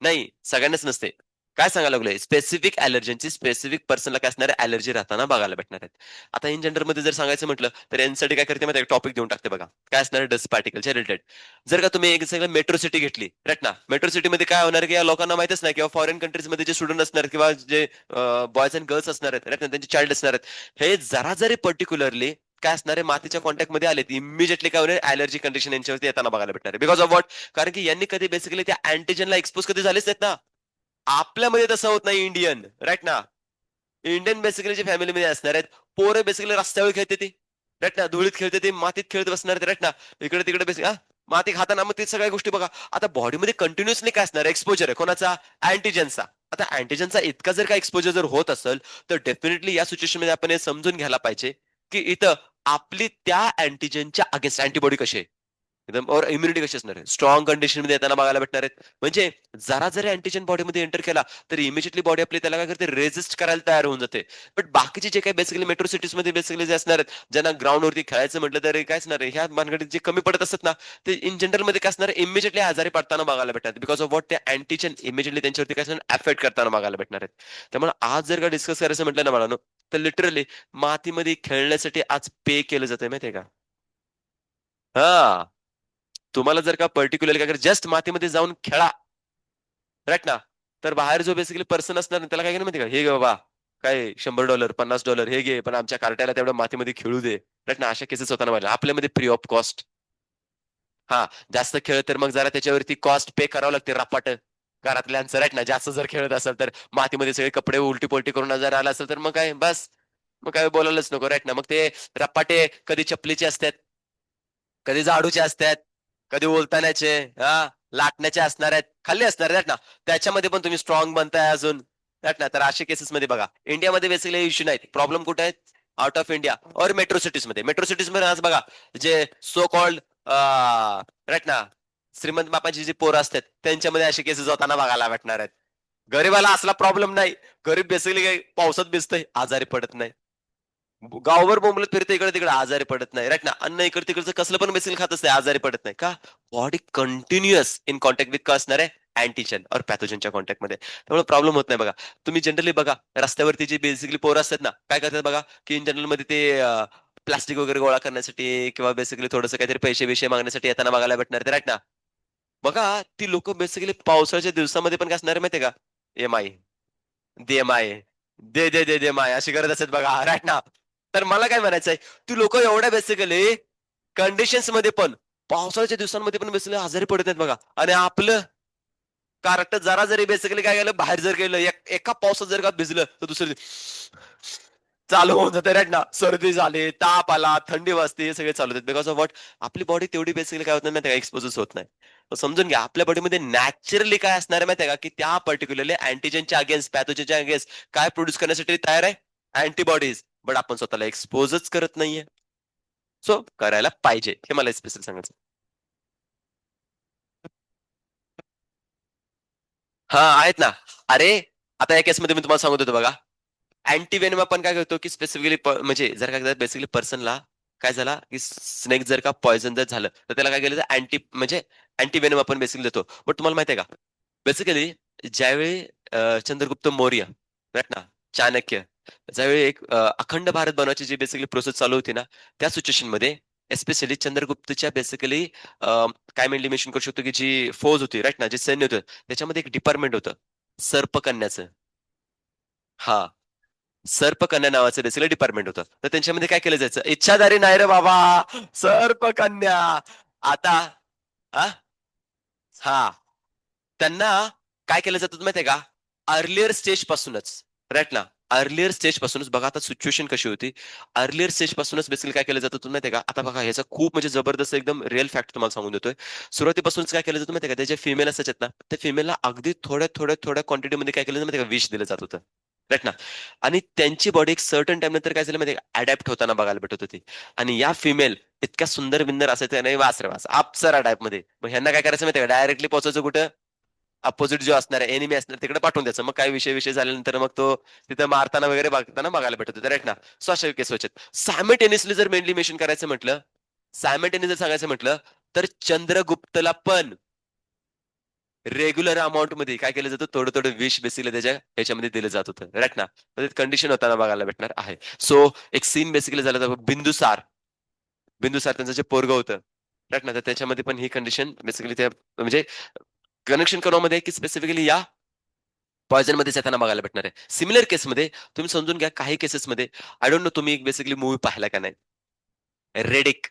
नाही सगळ्यांनाच नसते. काय सांगायला लागलोय, स्पेसिफिक अलर्जनची स्पेसिफिक पर्सनला काय असणार अलर्जी राहताना बघायला भेटणार आहेत. आता इन जनरल मध्ये जर सांगायचं म्हटलं तर यांच्यासाठी काय करते माहिती टॉपिक देऊन टाकते बघा, काय असणार डस्ट पार्टिकलच्या रिलेटेड. जर का तुम्ही एक सगळं मेट्रो सिटी घेतली राईट ना, मेट्रो सिटीमध्ये काय होणार की या लोकांना माहितच नाही, किंवा फॉरेन कंट्रीजमध्ये जे स्टुडंट असणार किंवा जे बॉयज अँड गर्ल्स असणार आहेत राईट ना, त्यांचे चाइल्ड असणार आहेत, हे जरा जरी पर्टिक्युलरली काय असणार आहे मातीच्या कॉन्टॅक्ट मध्ये आले इमिजिएटली काय होणार अलर्जी कंडिशन यांच्यावरती येताना बघायला भेटणार आहे. बिकॉज ऑफ वॉट, कारण की यांनी कधी बेसिकली त्या अँटीजनला एक्सपोज कधी झालेच नाहीत ना. आपल्यामध्ये तसं होत नाही इंडियन राईट ना. इंडियन बेसिकली जे फॅमिलीमध्ये असणार आहेत, पोरं बेसिकली रस्त्यावर खेळते ती राईट ना, धुळीत खेळते ती, मातीत खेळत बसणार आहेत राईट ना, इकडे तिकडे बेसिक हा माती खाताना मग ते सगळ्या गोष्टी बघा. आता बॉडीमध्ये कंटिन्युअसली काय असणार एक्सपोजर आहे कोणाचा, अँटीजनचा. आता अँटीजनचा इतका जर का एक्सपोजर जर होत असेल तर डेफिनेटली या सिच्युएशन मध्ये आपण हे समजून घ्यायला पाहिजे की इथं आपली त्या अँटीजनच्या अगेन्स्ट अँटीबॉडी कशी आहे, एकदम और इम्युनिटी कशी असणार आहे, स्ट्रॉंग कंडिशन मध्ये येताना बघायला भेटणार आहेत. म्हणजे जरा जरी अँटीजन बॉडीमध्ये एंटर केला तर इमिजिएटली बॉडी आपली त्याला काय करते, रेजिस्ट करायला तयार होऊन जाते. बट बाकीचे जे काही बेसिकली मेट्रो सिटीज मध्ये बेसिकली जे असणार आहेत, ज्यांना ग्राउंडवरती खेळायचं म्हटलं तर काय असणार आहे, ह्या भानगडीत जे कमी पडत असतात ना, ते इन जनरल मध्ये काय असणार इमिजिएटली आजारी पडताना बघायला भेटतात. बिकॉज ऑफ वॉट, ते अँटीजन इमिजिएटली त्यांच्यावरती काय असणार अफेक्ट करताना बघायला भेटणार आहेत. त्यामुळे आज जर का डिस्कस करायचं म्हटलं ना मला, तर लिटरली मातीमध्ये खेळण्यासाठी आज पे केलं जातंय माहितीये का. हा तुम्हाला जर का पर्टिक्युलरली काय जस्ट मातीमध्ये जाऊन खेळा राईट ना, तर बाहेर जो बेसिकली पर्सन असणार ना, त्याला काय घेणं माहिती का, हे घे बाबा काय $100 $50 हे घे, पण आमच्या कार्ट्याला तेवढं मातीमध्ये खेळू दे राईट ना. अशा केसेस होताना पाहिजे आपल्यामध्ये फ्री ऑफ कॉस्ट. हा जास्त खेळ तर मग जरा त्याच्यावरती कॉस्ट पे करावं लागते रपाट घरातल्यांचं राईट ना. जास्त जर खेळत असेल तर मातीमध्ये सगळे कपडे उलटी पोलटी करून जर आला असेल तर मग काय बस, मग काय बोलायलाच नको राईट ना. मग ते रपाटे कधी चपलीचे असतात, कधी झाडूचे असतात, कधी ओलताण्याचे, हा लाटण्याचे असणार आहेत, खाल्ले असणार आहेत ना. त्याच्यामध्ये पण तुम्ही स्ट्रॉंग बनताय अजून राईट ना. तर अशा केसेस मध्ये बघा इंडियामध्ये बेसिकली इश्यू नाही, प्रॉब्लेम कुठे आहेत, आउट ऑफ इंडिया और मेट्रो सिटीज मध्ये. मेट्रो सिटीज मध्ये आज बघा जे सो कॉल्ड राईट ना श्रीमंत बापाची जी पोरं असतात त्यांच्यामध्ये असे केसेस होताना बघायला भेटणार आहेत. गरीबाला असला प्रॉब्लेम नाही. गरीब बेसिकली काही पावसात भिजतंय, आजारी पडत नाही. गावभर बोंबलत फिरते इकडे तिकडे, आजारी पडत नाही. राईट ना. अन्न इकडे तिकडचं कसलं पण बेसिकली खात असते, आजारी पडत नाही. का? Body continuous in contact with का असणार आहे? अँटीजन और पॅथोजनच्या कॉन्टॅक्टमध्ये. त्यामुळे प्रॉब्लेम होत नाही बघा. तुम्ही जनरली बघा, रस्त्यावरती जी बेसिकली पोरं असतात ना, काय करतात बघा, की इन जनरल मध्ये ते प्लास्टिक वगैरे गोळा करण्यासाठी किंवा बेसिकली थोडंसं काहीतरी पैसे बिशे मागण्यासाठी येताना बघायला भेटणार ते. राईट ना. बघा, ती लोक बेसिकली पावसाळ्याच्या दिवसामध्ये पण काय असणार आहे माहितीये का? माई, दे माय, दे दे दे दे माय, अशी करत असत बघा. राईट ना. तर मला काय म्हणायचंय, ती लोक एवढ्या बेसिकली कंडिशन्स मध्ये पण, पावसाळ्याच्या दिवसांमध्ये पण बेसिकली आजारी पडत नाहीत बघा. आणि आपलं कारण जरा जरी बेसिकली काय गेलं, बाहेर जर गेलं, एका पावसात जर का भिजलं तर दुसऱ्या चालू होऊन जाते. राईट ना. सर्दी झाली, ताप आला, थंडी वाजते, हे सगळे चालू होतात. Because of what? आपली बॉडी तेवढी बेसिकली काय होत नाही माहिती का, एक्सपोज होत नाही. तर समजून घ्या, आपल्या बॉडीमध्ये नॅचरली काय असणार आहे माहिती का, की त्या पर्टिक्युलरली अँटीजनच्या अगेन्स्ट, पॅथोजनच्या अगेन्स्ट काय प्रोड्यूस करण्यासाठी तयार आहे? अँटीबॉडीज. बट आपण स्वतःला एक्सपोजच करत नाहीये. सो करायला पाहिजे, हे मला स्पेशल सांगायचं. हा, आहेत ना. अरे, आता या केसमध्ये मी तुम्हाला सांगत होतो बघा, अँटीवेनम आपण काय करतो, की स्पेसिफिकली म्हणजे जर का बेसिकली पर्सनला काय झाला, की स्नेक जर का पॉइझन जर झालं, तर त्याला काय केलं, तर म्हणजे अँटीवेनम आपण बेसिकली देतो. बट तुम्हाला माहिती आहे का, बेसिकली ज्यावेळी चंद्रगुप्त मौर्य, राईट ना, चाणक्य, ज्यावेळी एक अखंड भारत बनवायची जी बेसिकली प्रोसेस चालू होती ना, त्या सिच्युएशन मध्ये एस्पेशली चंद्रगुप्तच्या बेसिकली काय मेनली मेन्शन करू शकतो, की जी फौज होती, राईट ना, जे सैन्य होतं, त्याच्यामध्ये एक डिपार्टमेंट होतं सर्पकन्याचं. हा, सर्पकन्या नावाचं बेसिकली डिपार्टमेंट होतं. तर त्यांच्यामध्ये काय केलं जायचं, इच्छाधारी नाही रे बाबा, सर्पकन्या. आता हा, हा, त्यांना काय केलं जातं माहितीये का, अर्लियर स्टेज पासूनच, राईट ना, अर्लियर स्टेज पासूनच बघा, आता सिच्युएशन कशी होती, अर्लियर स्टेज पासूनच बेसिकली काय केलं जातं तुम्हाला माहितीये का. आता बघा, ह्याचा खूप म्हणजे जबरदस्त एकदम रिअल फॅक्ट तुम्हाला सांगून देतोय. सुरुवातीपासूनच काय केलं जातं माहितीये का, त्याचे फिमेल असायचे ना, त्या फिमेलला अगदी थोड्या थोड्या थोड्या क्वांटिटीमध्ये काय केलं जातं माहितीये का, विष दिलं जात होतं. राईट ना. आणि त्यांची बॉडी एक सर्टन टाइम नंतर काय झालं माहितीये का, अडॅप्ट होताना बघायला भेटत होती. आणि या फिमेल इतक्या सुंदर बिंदर असायचं नाही, वास रे वास, अप्सरा टाइप मध्ये. मग ह्यांना काय करायचं माहितीये का, डायरेक्टली पोहोचायचं कुठं, अपोजिट जो असणार आहे, एनिमी असणार, तिकडे पाठवून द्यायचं. मग काय विषय विषय झाल्यानंतर मग तो तिथं मारताना वगैरे बघताना बघायला भेटत होतं. राईट ना. सो अशा केस व्हायच्यात. सायमल्टेनियसली जर मेनली मेन्शन करायचं म्हटलं, सायमल्टेनियस जर सांगायचं म्हटलं, तर चंद्रगुप्तला पण रेग्युलर अमाऊंट मध्ये काय केलं जातं, थोडं थोडं विष बेसिकली त्याच्या ह्याच्यामध्ये दिलं जात होतं. राईट ना. कंडिशन होताना बघायला भेटणार आहे. सो एक सीन बेसिकली झालं होतं, बिंदुसार. बिंदुसार त्यांचं जे पोरग होतं, राईट ना, तर त्याच्यामध्ये पण ही कंडिशन बेसिकली त्या म्हणजे कनेक्शन करोमध्ये, की स्पेसिफिकली या पॉयझन मध्ये येताना बघायला भेटणार आहे. सिमिलर केसमध्ये तुम्ही समजून घ्या, काही केसेसमध्ये आय डोंट नो तुम्ही बेसिकली मूवी पाहिला का नाही, रेडिक.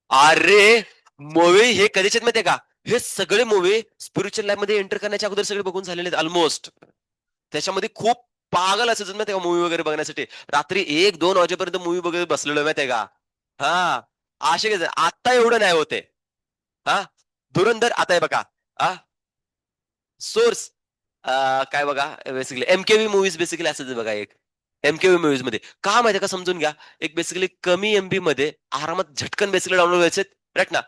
अरे, मूवी हे कधीच माहितीये का, हे सगळे मूवी स्पिरिच्युअल लाईफ मध्ये एंटर करण्याच्या अगोदर सगळे बघून झालेले आहेत ऑलमोस्ट. त्याच्यामध्ये खूप पागल असायचं माहितीये का, मूवी वगैरे बघण्यासाठी. रात्री 1-2 वाजेपर्यंत मूवी बघत बसलेलो माहितीये का. हा, असे आता एवढं नाही होते. हा, धुरंधर आता आहे बघा. हा, सोर्स, काय बघा, बेसिकली एमकेवी मूवीज बेसिकली असायचं बघा एक. एमकेवी मूवीज मध्ये का माहितीये का, समजून घ्या, एक बेसिकली कमी एमबी मध्ये आरामात झटकन बेसिकली डाउनलोड व्हायचे. राईट ना.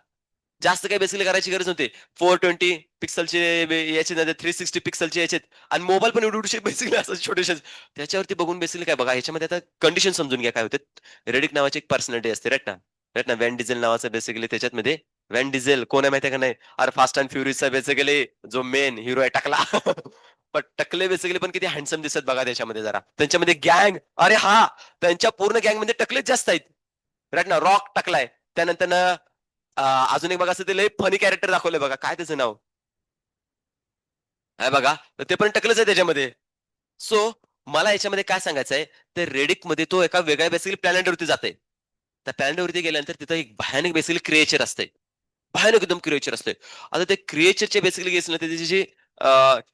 जास्त काही बेसिकली करायची गरज नव्हती. 420 पिक्सलचे याचे नाही, 360 पिक्सलचे याचे. आणि मोबाईल पण एवढे एवढे बेसिकली असं छोटेसे. त्याच्यावरती बघून बेसिकली काय बघा, ह्याच्यामध्ये आता कंडिशन समजून घ्या काय होते. रेडिक नावाची एक पर्सनॅलिटी असते, राईट ना. राईट ना, व्हॅन डिझेल नावाचं बेसिकली त्याच्यामध्ये. व्हॅन डिझेल कोण आहे माहितीये का नाही, अरे फास्ट अँड फ्युरियसचा बेसिकली जो मेन हिरो आहे, टकला. पण टकले बेसिकली पण किती हँडसम दिसत बघा त्याच्यामध्ये जरा. त्यांच्यामध्ये गँग, अरे हा, त्यांच्या पूर्ण गँग मध्ये टकलेच जास्त आहेत. राईट ना. रॉक टकलाय. त्यानंतर अजून एक बघा, असं ते लय फनी कॅरेक्टर दाखवलंय बघा, काय त्याचं नाव आहे बघा, तर ते पण टकलंच आहे त्याच्यामध्ये. सो मला याच्यामध्ये काय सांगायचं आहे, तर रेडिक मध्ये तो एका वेगळ्या बेसिकली प्लॅनेटवरती जाते. त्या प्लॅनेटवरती गेल्यानंतर तिथं एक भयानक बेसिकली क्रिएचर असते. भयानक एकदम क्रिएचर असते. आता ते क्रिएचरचे बेसिकली गेस ना, त्याची जी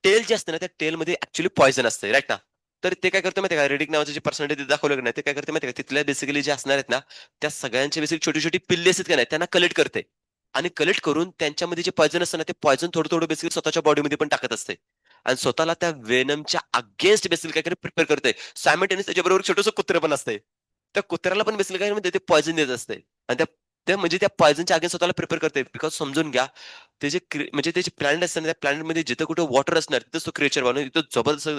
टेल जी असते ना, त्या टेलमध्ये ऍक्च्युली पॉइझन असते, राईट ना. तर ते काय करतं माहिती का, रेडिक नावाचं जे पर्सनॅलिटी दाखवलं नाही, ते काय करते माहिती का, तिथल्या बेसिकली जे असणार आहेत ना, त्या सगळ्यांचे बेसिकली छोटी छोटी पिल्ले असतात का नाही, त्यांना कलेक्ट करते. आणि कलेक्ट करून त्यांच्यामध्ये जे पॉयझन असतं ना, ते पॉयझन थोडं थोडं बेसिकली स्वतःच्या बॉडीमध्ये पण टाकत असते. आणि स्वतःला त्या वेनमच्या अगेन्स्ट बेसिकली काय प्रिपेअर करते. सायमल्टेनियस त्याच्याबरोबर छोटंसं कुत्रं पण असते. त्या कुत्र्याला पण बेसिकली काय म्हणते, ते पॉयझन देत असते. आणि त्या त्या म्हणजे त्या पॉयझनच्या अगेन्स्ट स्वतःला प्रिपेअर करते. बिकॉज समजून घ्या, ते जे म्हणजे त्याचे प्लॅनेट असतात ना, त्या प्लॅनेटमध्ये जिथं कुठं वॉटर असणार तिथंच तो क्रिएचर बनवून तिथं जबरदस्त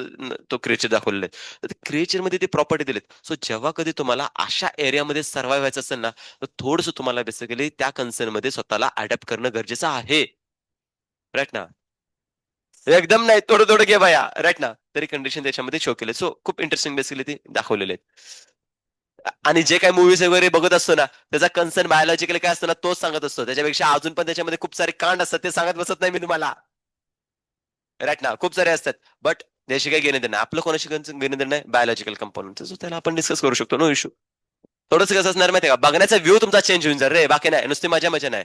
तो क्रिएचर दाखवलेला आहे. तर क्रिएचर मध्ये ते प्रॉपर्टी दिलेत. सो जेव्हा कधी तुम्हाला अशा एरियामध्ये सर्व्हाइव्ह व्हायचं असेल ना, तर थोडंसं तुम्हाला बेसिकली त्या कन्सर्न मध्ये स्वतःला अडॅप्ट करणं गरजेचं आहे. राईट ना. एकदम नाही, थोडं थोडं घे बाया, राईट ना. तरी कंडिशन त्याच्यामध्ये शो केले. सो खूप इंटरेस्टिंग बेसिकली ते दाखवलेले आहेत. आणि जे काही मूवीज वगैरे बघत असतो ना, त्याचा कन्सर्न बायोलॉजिकली काय असतो ना, तोच सांगत असतो. त्याच्यापेक्षा अजून पण त्याच्यामध्ये खूप सारे कांड असतात, ते सांगत बसत नाही मी तुम्हाला. राईट ना, खूप सारे असतात. बट त्याशी काही घेणं देणं नाही. आपलं कोणाशी घेणं देणं नाही, बायोलॉजिकल कंपोनंट. सो त्याला आपण डिस्कस करू शकतो, नो इश्यू. थोडंसं कसं असणार माहिती का, बघण्याचा व्ह्यू तुमचा चेंज होऊन जाईल रे, बाकी नाही. नुसती मजा मजा नाही.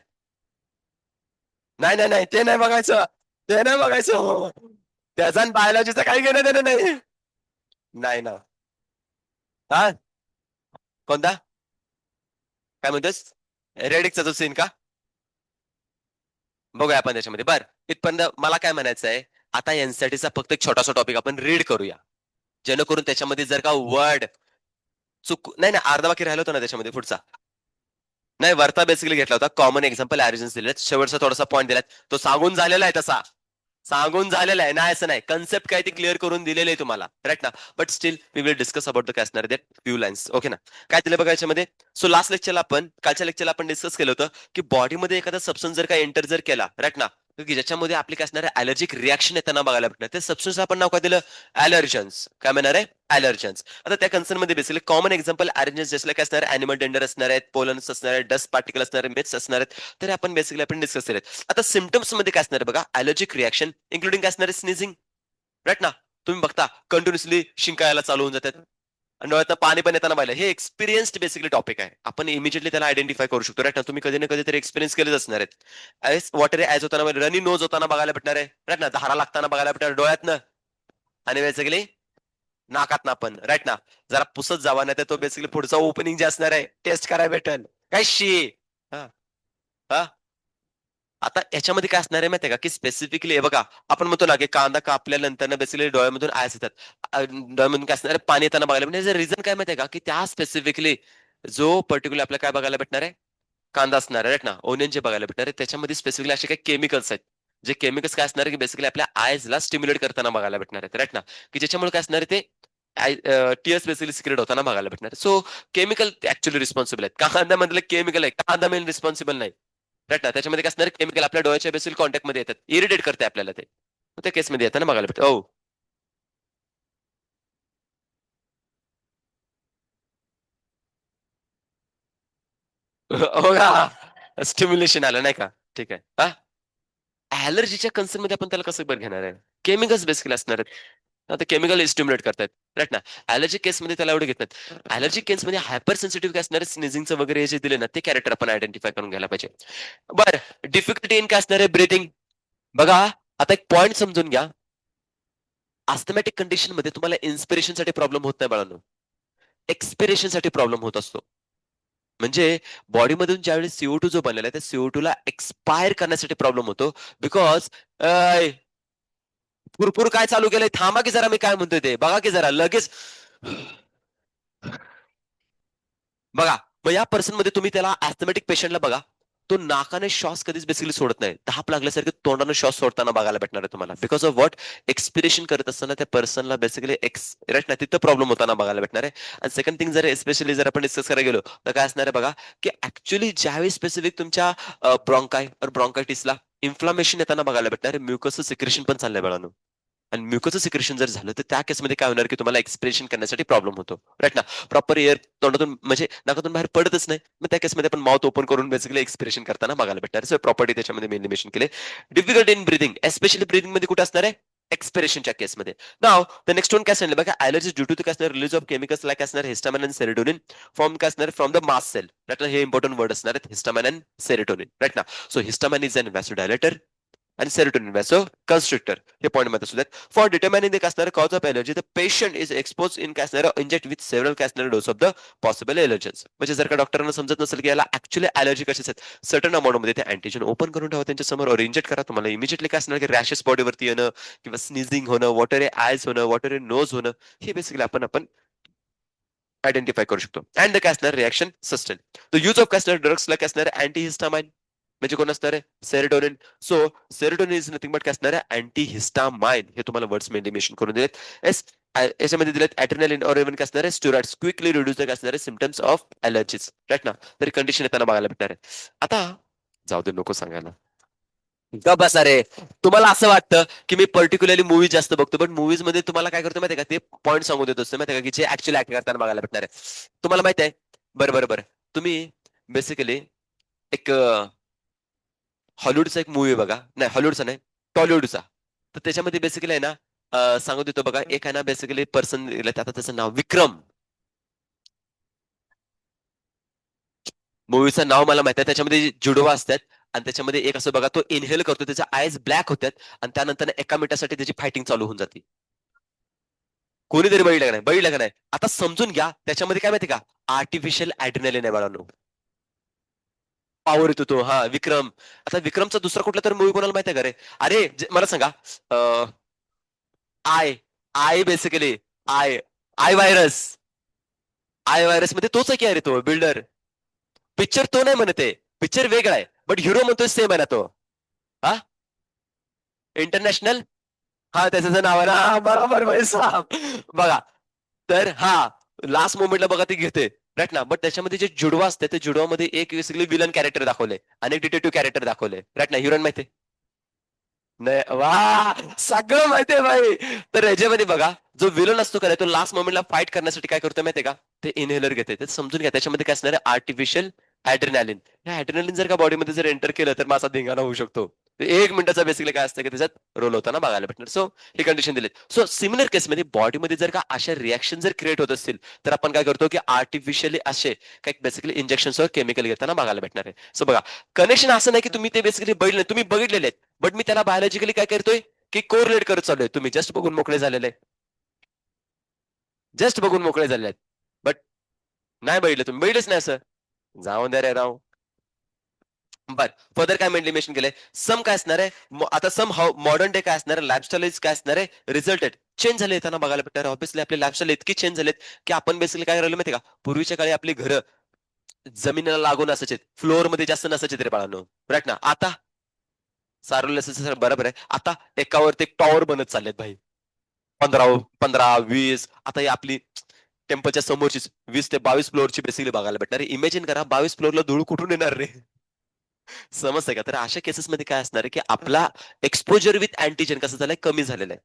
नाही नाही नाही, ते नाही बघायचं. ते नाही बघायचं. त्याचा बायोलॉजीचं काही घेणं देणं नाही. नाही ना. हा, कोणता? काय म्हणतोस? रेडिकचा जो सीन का? बघूया आपण त्याच्यामध्ये. बर, इथपर्यंत मला काय म्हणायचं आहे, आता एनसीईआरटीचा फक्त एक छोटासा टॉपिक आपण रीड करूया, जेणेकरून त्याच्यामध्ये जर का वर्ड चुक नाही नाही, अर्धा बाकी राहिला होता ना त्याच्यामध्ये पुढचा. नाही, वरता बेसिकली घेतला होता. कॉमन एक्झाम्पल ऍरिजन्स दिलेत, शेवटचा थोडासा पॉईंट दिलाय, तो सांगून झालेला आहे तसा. सांगून झालेलं आहे, नाही असं नाही. कन्सेप्ट काय ते क्लिअर करून दिलेलं आहे तुम्हाला, राईट ना. But still we will discuss about the काय असणार दॅट फ्यू लाईन्स, ओके ना. काय दिलं बघा याच्यामध्ये. सो लास्ट लेक्चरला आपण, कालच्या लेक्चरला आपण डिस्कस केलं होतं की बॉडीमध्ये एखादा सबस्टन्स जर का एंटर जर केला, राईट ना, की ज्याच्यामध्ये आपली काय असणार आहे, अलर्जिक रिॲक्शन येताना बघायला भेटणार. ते सबस्टन्स आपण नाव काय दिलं, अलर्जन्स. काय म्हणणार आहे, अलर्जन्स. आता त्या कन्सर्न मध्ये बेसिकली कॉमन एक्झाम्पल अलर्जन्स जसं काय असणार, अॅनिमल डेंडर असणार आहेत, पोलन्स असणार आहेत, डस्ट पार्टिकल असणार आहेत, मिथ्स असणार आहेत. तर आपण बेसिकली आपण डिस्कस केले. आता सिम्पटम्स मध्ये काय असणार बघा, अलर्जिक रिॲक्शन इन्क्लुडिंग काय असणार, स्निझिंग, राईट ना. तुम्ही बघता कंटिन्युअसली शिंकायला चालू होऊन जातात, डोळ्यात पाणी पण येताना पाहिलं. हे एक्सपिरियन्स्ड बेसिकली टॉपिक आहे, आपण इमिजिएटली त्याला आयडेंटिफाय करू शकतो, राईट ना. तुम्ही कधी ना कधी तरी एक्सपिरियन्स केलेच असणार आहेत. वॉटर ऍज होताना, रनी नोज होताना बघायला भेटणार आहे, राईट ना. धारा लागताना बघायला भेटणार डोळ्यातनं, आणि बेसिकली नाकात ना पण, राईट ना. जरा पुसत जावा, नाही तर तो बेसिकली पुढचा ओपनिंग जे असणार आहे टेस्ट करायला भेटेल काय शी. हा, हा. आता याच्यामध्ये काय असणार आहे माहितीये का, की स्पेसिफिकली हे बघा, आपण म्हणतो ना की कांदा कापल्यानंतर बेसिकली डोळ्यामधून आयस येतात. डोळ्यामधून काय असणार आहे, पाणी येताना बघायला भेटणार. रिझन काय माहितीये का, की त्या स्पेसिफिकली जो पर्टिक्युलर आपल्याला काय बघायला भेटणार आहे, कांदा असणार आहे, राईट ना. ओनियन जे बघायला भेटणार आहे त्याच्यामध्ये स्पेसिफिकली असे काही केमिकल्स आहेत, जे केमिकल्स काय असणार आहे, की बेसिकली आपल्या आयजला स्टिम्युलेट करताना बघायला भेटणार आहेत, राईट ना. की ज्याच्यामुळे काय असणार आहे, ते टीएस बेसिकली सिक्रेट होताना बघायला भेटणार. सो केमिकल ऍक्च्युअली रिस्पॉन्सिबल आहेत. कांद्यामधलं केमिकल आहे, कांदा मेन रिस्पॉन्सिबल नाही, राईट ना. त्याच्यामध्ये काय असणार, केमिकल आपल्या डोळ्याच्या बेसिल कॉन्टॅक्ट मध्ये येतात, इरिटेट करते आपल्याला ते. त्या केसमध्ये येताना बघायला भेटतं. हो. हो का, स्टिम्युलेशन आलं नाही का. ठीक आहे. हा, ऍलर्जीच्या कन्सर्न मध्ये आपण त्याला कसं बरं घेणार आहे, केमिकल्स बेसिकली असणार आहेत. आता केमिकल स्टिम्युलेट करतात, राईट ना. अलर्जिक केसमध्ये त्याला एवढे घेत नाहीत. अलर्जिक केसमध्ये हायपर सेन्सिटिव्ह काय असणार, स्निझिंगचं वगैरे जे दिले ना, ते कॅरेक्टर आपण आयडेंटिफाय करून घ्यायला पाहिजे. बरं, डिफिकल्टी इन काय असणार आहे, ब्रिथिंग. बघा, आता एक पॉइंट समजून घ्या. अस्थमॅटिक कंडिशन मध्ये तुम्हाला इन्स्पिरेशन साठी प्रॉब्लेम होत नाही बाळांनो, एक्सपिरेशन साठी प्रॉब्लेम होत असतो. म्हणजे बॉडीमधून ज्यावेळेस CO2 जो बनलेला आहे त्या CO2 ला एक्सपायर करण्यासाठी प्रॉब्लेम होतो. बिकॉज पुरपूर काय चालू केलंय, थांबा की जरा, मी काय म्हणतोय ते बघा की जरा लगेच. बघा, मग या पर्सन मध्ये तुम्ही त्याला ऍस्थमॅटिक पेशंटला बघा, तो नाकाने श्वास कधीच बेसिकली सोडत नाही. धाप लागल्यासारखे तोंडाने श्वास सोडताना बघायला भेटणार आहे तुम्हाला. बिकॉज ऑफ व्हॉट, एक्सपिरेशन करत असताना त्या पर्सनला बेसिकली राईट ना, तिथं प्रॉब्लेम होताना बघायला भेटणार आहे. आणि सेकंड थिंग, जर एस्पेशली जर आपण डिस्कस करायला गेलो तर काय असणार आहे बघा, की ऍक्च्युली ज्यावेळी स्पेसिफिक तुमच्या ब्रॉन्काय और ब्रॉन्कायटिसला इन्फ्लामेशन येताना बघायला भेटणार आहे, म्युकसचं सिक्रेशन पण चाललंय बाळांनो. आणि म्युकोचं सिक्रेशन जर झालं तर त्या केसमध्ये काय होणार, की तुम्हाला एक्सप्रेशन करण्यासाठी प्रॉब्लेम होतो, राईट ना. प्रॉपर एअर तोंडातून म्हणजे नाकातून बाहेर पडतच नाही, मग त्या केसमध्ये आपण माउथ ओपन करून बेसिकली एक्सप्रेशन करताना बघायला भेटणार. सो प्रॉपर्टी त्याच्यामध्ये मेनली मेन्शन केले. Difficult in breathing, especially breathing मध्ये कुठे असणार आहे, एक्सपिरेशनच्या केसमध्ये. नाव द नेक्स्ट वन काय सांगितलं बघा, ॲलर्जी ड्यू टू काय असणार, रिलीज ऑफ केमिकल्स लाईक असणार हिस्टामिन अँड सेरोटोनिन फ्रॉम काय असणार, from the mast cell, right ना. हे इम्पॉर्टंट वर्ड असणार आहेत, हिस्टामिन अँड सेरोटोनिन, राईट ना. So histamine is an vasodilator आणि सेरोटोनिन वॅसो कन्स्ट्रिक्टर. हे पॉईंट मध्ये असू द्यात. फॉर डिटर्मिनिंग द काय असणार cause of allergy, the patient is expose in काय असणार, इंजेक्ट विथ सेव्हरल काय असणार डोस ऑफ द पॉसिबल एलर्जन्स. म्हणजे जर का डॉक्टरांना समजत नसेल की याला ऍक्च्युअली अलर्जी कशाच आहेत, सर्टन अमाऊंट मध्ये ते अँटीजन ओपन करून ठेवा त्यांच्या समोर, और इंजेक्ट करा. तुम्हाला इमिजिएटली काय असणार की रॅशेस बॉडीवरती येणं, किंवा स्निझिंग होणं, वॉटर आयज होणं, वॉटर नोज होणं, हे बेसिकली आपण आपण आयडेंटिफाय करू शकतो. अँड काय असणार reaction sustain. The use of काय असणार ड्रग्सला काय असणार अँटी हिस्टामाइन म्हणजे कोण असणार आहे serotonin. So serotonin is nothing but काय असणार आहे अँटी हिस्टामाइन. हे तुम्हाला वर्ड्स मध्ये मेन्शन करून दिलेत. एस याच्यामध्ये दिलेत ॲड्रेनालिन और इव्हन काय असणार आहे स्टिरॉइड्स क्विकली रिड्यूस काय असणार आहे सिम्पटम्स ऑफ ॲलर्जीज. राईट ना. तरी कंडिशन येताना बघायला भेटणार आहे. आता जाऊ दे नको सांगायला. गप बसा रे. तुम्हाला असं वाटतं की मी पर्टिक्युलरली मूवी जास्त बघतो पण मूवीज मध्ये तुम्हाला काय करतो माहिती का ते पॉईंट सांगू देत असतो माहिती का की जे ऍक्च्युअली ऍक्ट करताना बघायला भेटणार आहे. तुम्हाला माहिती आहे बरं बरं बरं तुम्ही बेसिकली एक हॉलिवूडचा एक मूवी बघा नाही हॉलिवूडचा नाही टॉलिवूडचा. तर त्याच्यामध्ये बेसिकली आहे ना सांगू देतो बघा एक आहे ना बेसिकली पर्सन आता त्याचं नाव विक्रम. मूवीचं नाव मला माहिती आहे त्याच्यामध्ये जुडवा असतात आणि त्याच्यामध्ये एक असं बघा तो इनहेल करतो त्याच्या आयज ब्लॅक होतात आणि त्यानंतर एका मिनिटासाठी त्याची फायटिंग चालू होऊन जाते. कोणीतरी बघितलं का नाही बघितलं का नाही आता समजून घ्या त्याच्यामध्ये काय माहिती का आर्टिफिशियल ऍड्रेनलिन आहे बाळांनो. पॉवर येतो तो हा विक्रम. आता विक्रमचा दुसरा कुठला तर मूवी कोणाला माहिती आहे का रे. अरे मला सांगा I I basically I I virus. I virus मध्ये तोच आहे की अरे तो बिल्डर. पिक्चर तो नाही म्हणते पिक्चर वेगळा आहे बट हिरो म्हणतोय सेम आहे ना तो. हा इंटरनॅशनल. हा त्याचं नाव आहे ना हा, बरोबर भाई साहब. बघा तर हा लास्ट मोमेंटला बघा ती घेते राईट ना. बट त्याच्यामध्ये जे जुडवा असते त्या जुडवामध्ये एक बेसिकली विलन कॅरेक्टर दाखवले आणि एक डिटेक्टिव्ह कॅरेक्टर दाखवले राईट ना. हिरोईन माहिती नाही वा सगळं माहितीये भाई. तर याच्यामध्ये बघा जो विलन असतो का तो लास्ट मोमेंटला फाईट करण्यासाठी काय करतो माहितीये का ते इनहेलर घेते. ते समजून घ्या त्याच्यामध्ये काय असणार आहे आर्टिफिशियल ऍड्रेनालिन. या ऍड्रेनालिन जर का बॉडीमध्ये जर एंटर केलं तर माझा धिंगाणा होऊ शकतो. एक मिनिटाचा बेसिकली काय असतं की त्याच्यात रोल होताना बघायला भेटणार. सो ही कंडिशन दिली. सो सिमिलर केसमध्ये बॉडीमध्ये जर का अशा रिॲक्शन जर क्रिएट होत असतील तर आपण काय करतो की आर्टिफिशियली असे काही बेसिकली इंजेक्शन केमिकल घेताना बघायला भेटणार आहे. सो बघा कनेक्शन असं नाही की तुम्ही ते बेसिकली बघितले तुम्ही बघितलेले आहेत बट मी त्याला बायोलॉजिकली काय करतोय की कोरिलेट करत चाललोय. तुम्ही जस्ट बघून मोकळे झालेले जस्ट बघून मोकळे झालेले आहेत बट नाही बघितलं तुम्ही बघितलंच नाही असं. जाऊन द्या रे राव. बर फर्दर काय मेन्शन केलंय सम काय असणार आहे आता सम मॉडर्न डे काय असणार आहे लाईफस्टाईल इज काय असणार आहे रिझल्टेड चेंज झाले येताना बघायला भेटणार. ऑब्विसली आपले लाईफस्टाईल इतकी चेंज झालेत की आपण बेसिकली काय राहिलो माहिती का पूर्वीच्या काळी आपली घरं जमिनीला लागून असायचे फ्लोअर मध्ये जास्त नसायचे तरी बाळांनो राईट ना. आता सारवले असायचे बरोबर आहे. आता एकावरती एक टॉवर बनत चाललेत भाई. 15 15 20 आता ही आपली टेम्पलच्या समोरची 20 ते 22 फ्लोअरची बेसिकली बघायला भेटणार. इमॅजिन करा 22 फ्लोअरला धूळ कुठून येणार रे. समजतंय का. तर अशा केसेसमध्ये काय असणार आहे की आपला एक्सपोजर विथ अँटीजन कसं झालंय कमी झालेलं आहे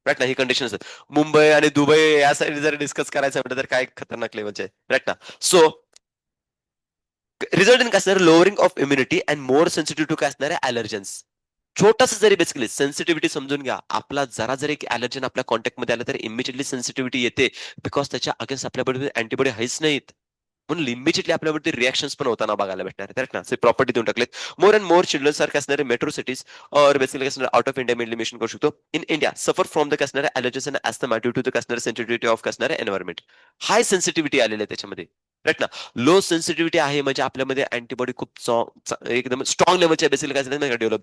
राईट ना. ही कंडिशन असतात. मुंबई आणि दुबई या साईड जर डिस्कस करायचं म्हटलं तर काय खतरनाक लेवलचे राईट ना. सो रिझल्ट इन काय असणार lowering of immunity and more sensitive to काय असणार आहे अलर्जन्स. छोटासा जरी बेसिकली सेन्सिटिव्हिटी समजून घ्या आपला जरा जरी अलर्जन आपल्या कॉन्टॅक्टमध्ये आलं तर इमिजिएटली सेन्सिटिव्हिटी येते बिकॉज त्याच्या अगेन्स्ट आपल्याबरोबर अँटीबॉडी आहेच नाहीत म्हणून इमिजिएटली आपल्यावरती रिॲक्शन्स पण होताना बघायला भेटणार आहेत ना. प्रॉपर्टी देऊन टाकलेत. मोर अँड मोर चिल्ड्रन सारखे असणारे मेट्रो सिटीज और बेसिकली असणारे out of India mainly mention करू शकतो. In India suffer from the असणारे allergies and asthma due to the असणारे सेन्सिटिव्हिटी ऑफ असणारे एन्व्हायरमेंट. हाय सेन्सिटिव्हिटी आलेली आहे त्याच्यामध्ये राईट ना. लो सेन्सिटिव्हिटी आहे म्हणजे आपल्यामध्ये अँटीबॉडी खूप एकदम स्ट्रॉंग लेवलच्या बेसिकली काय डेव्हलप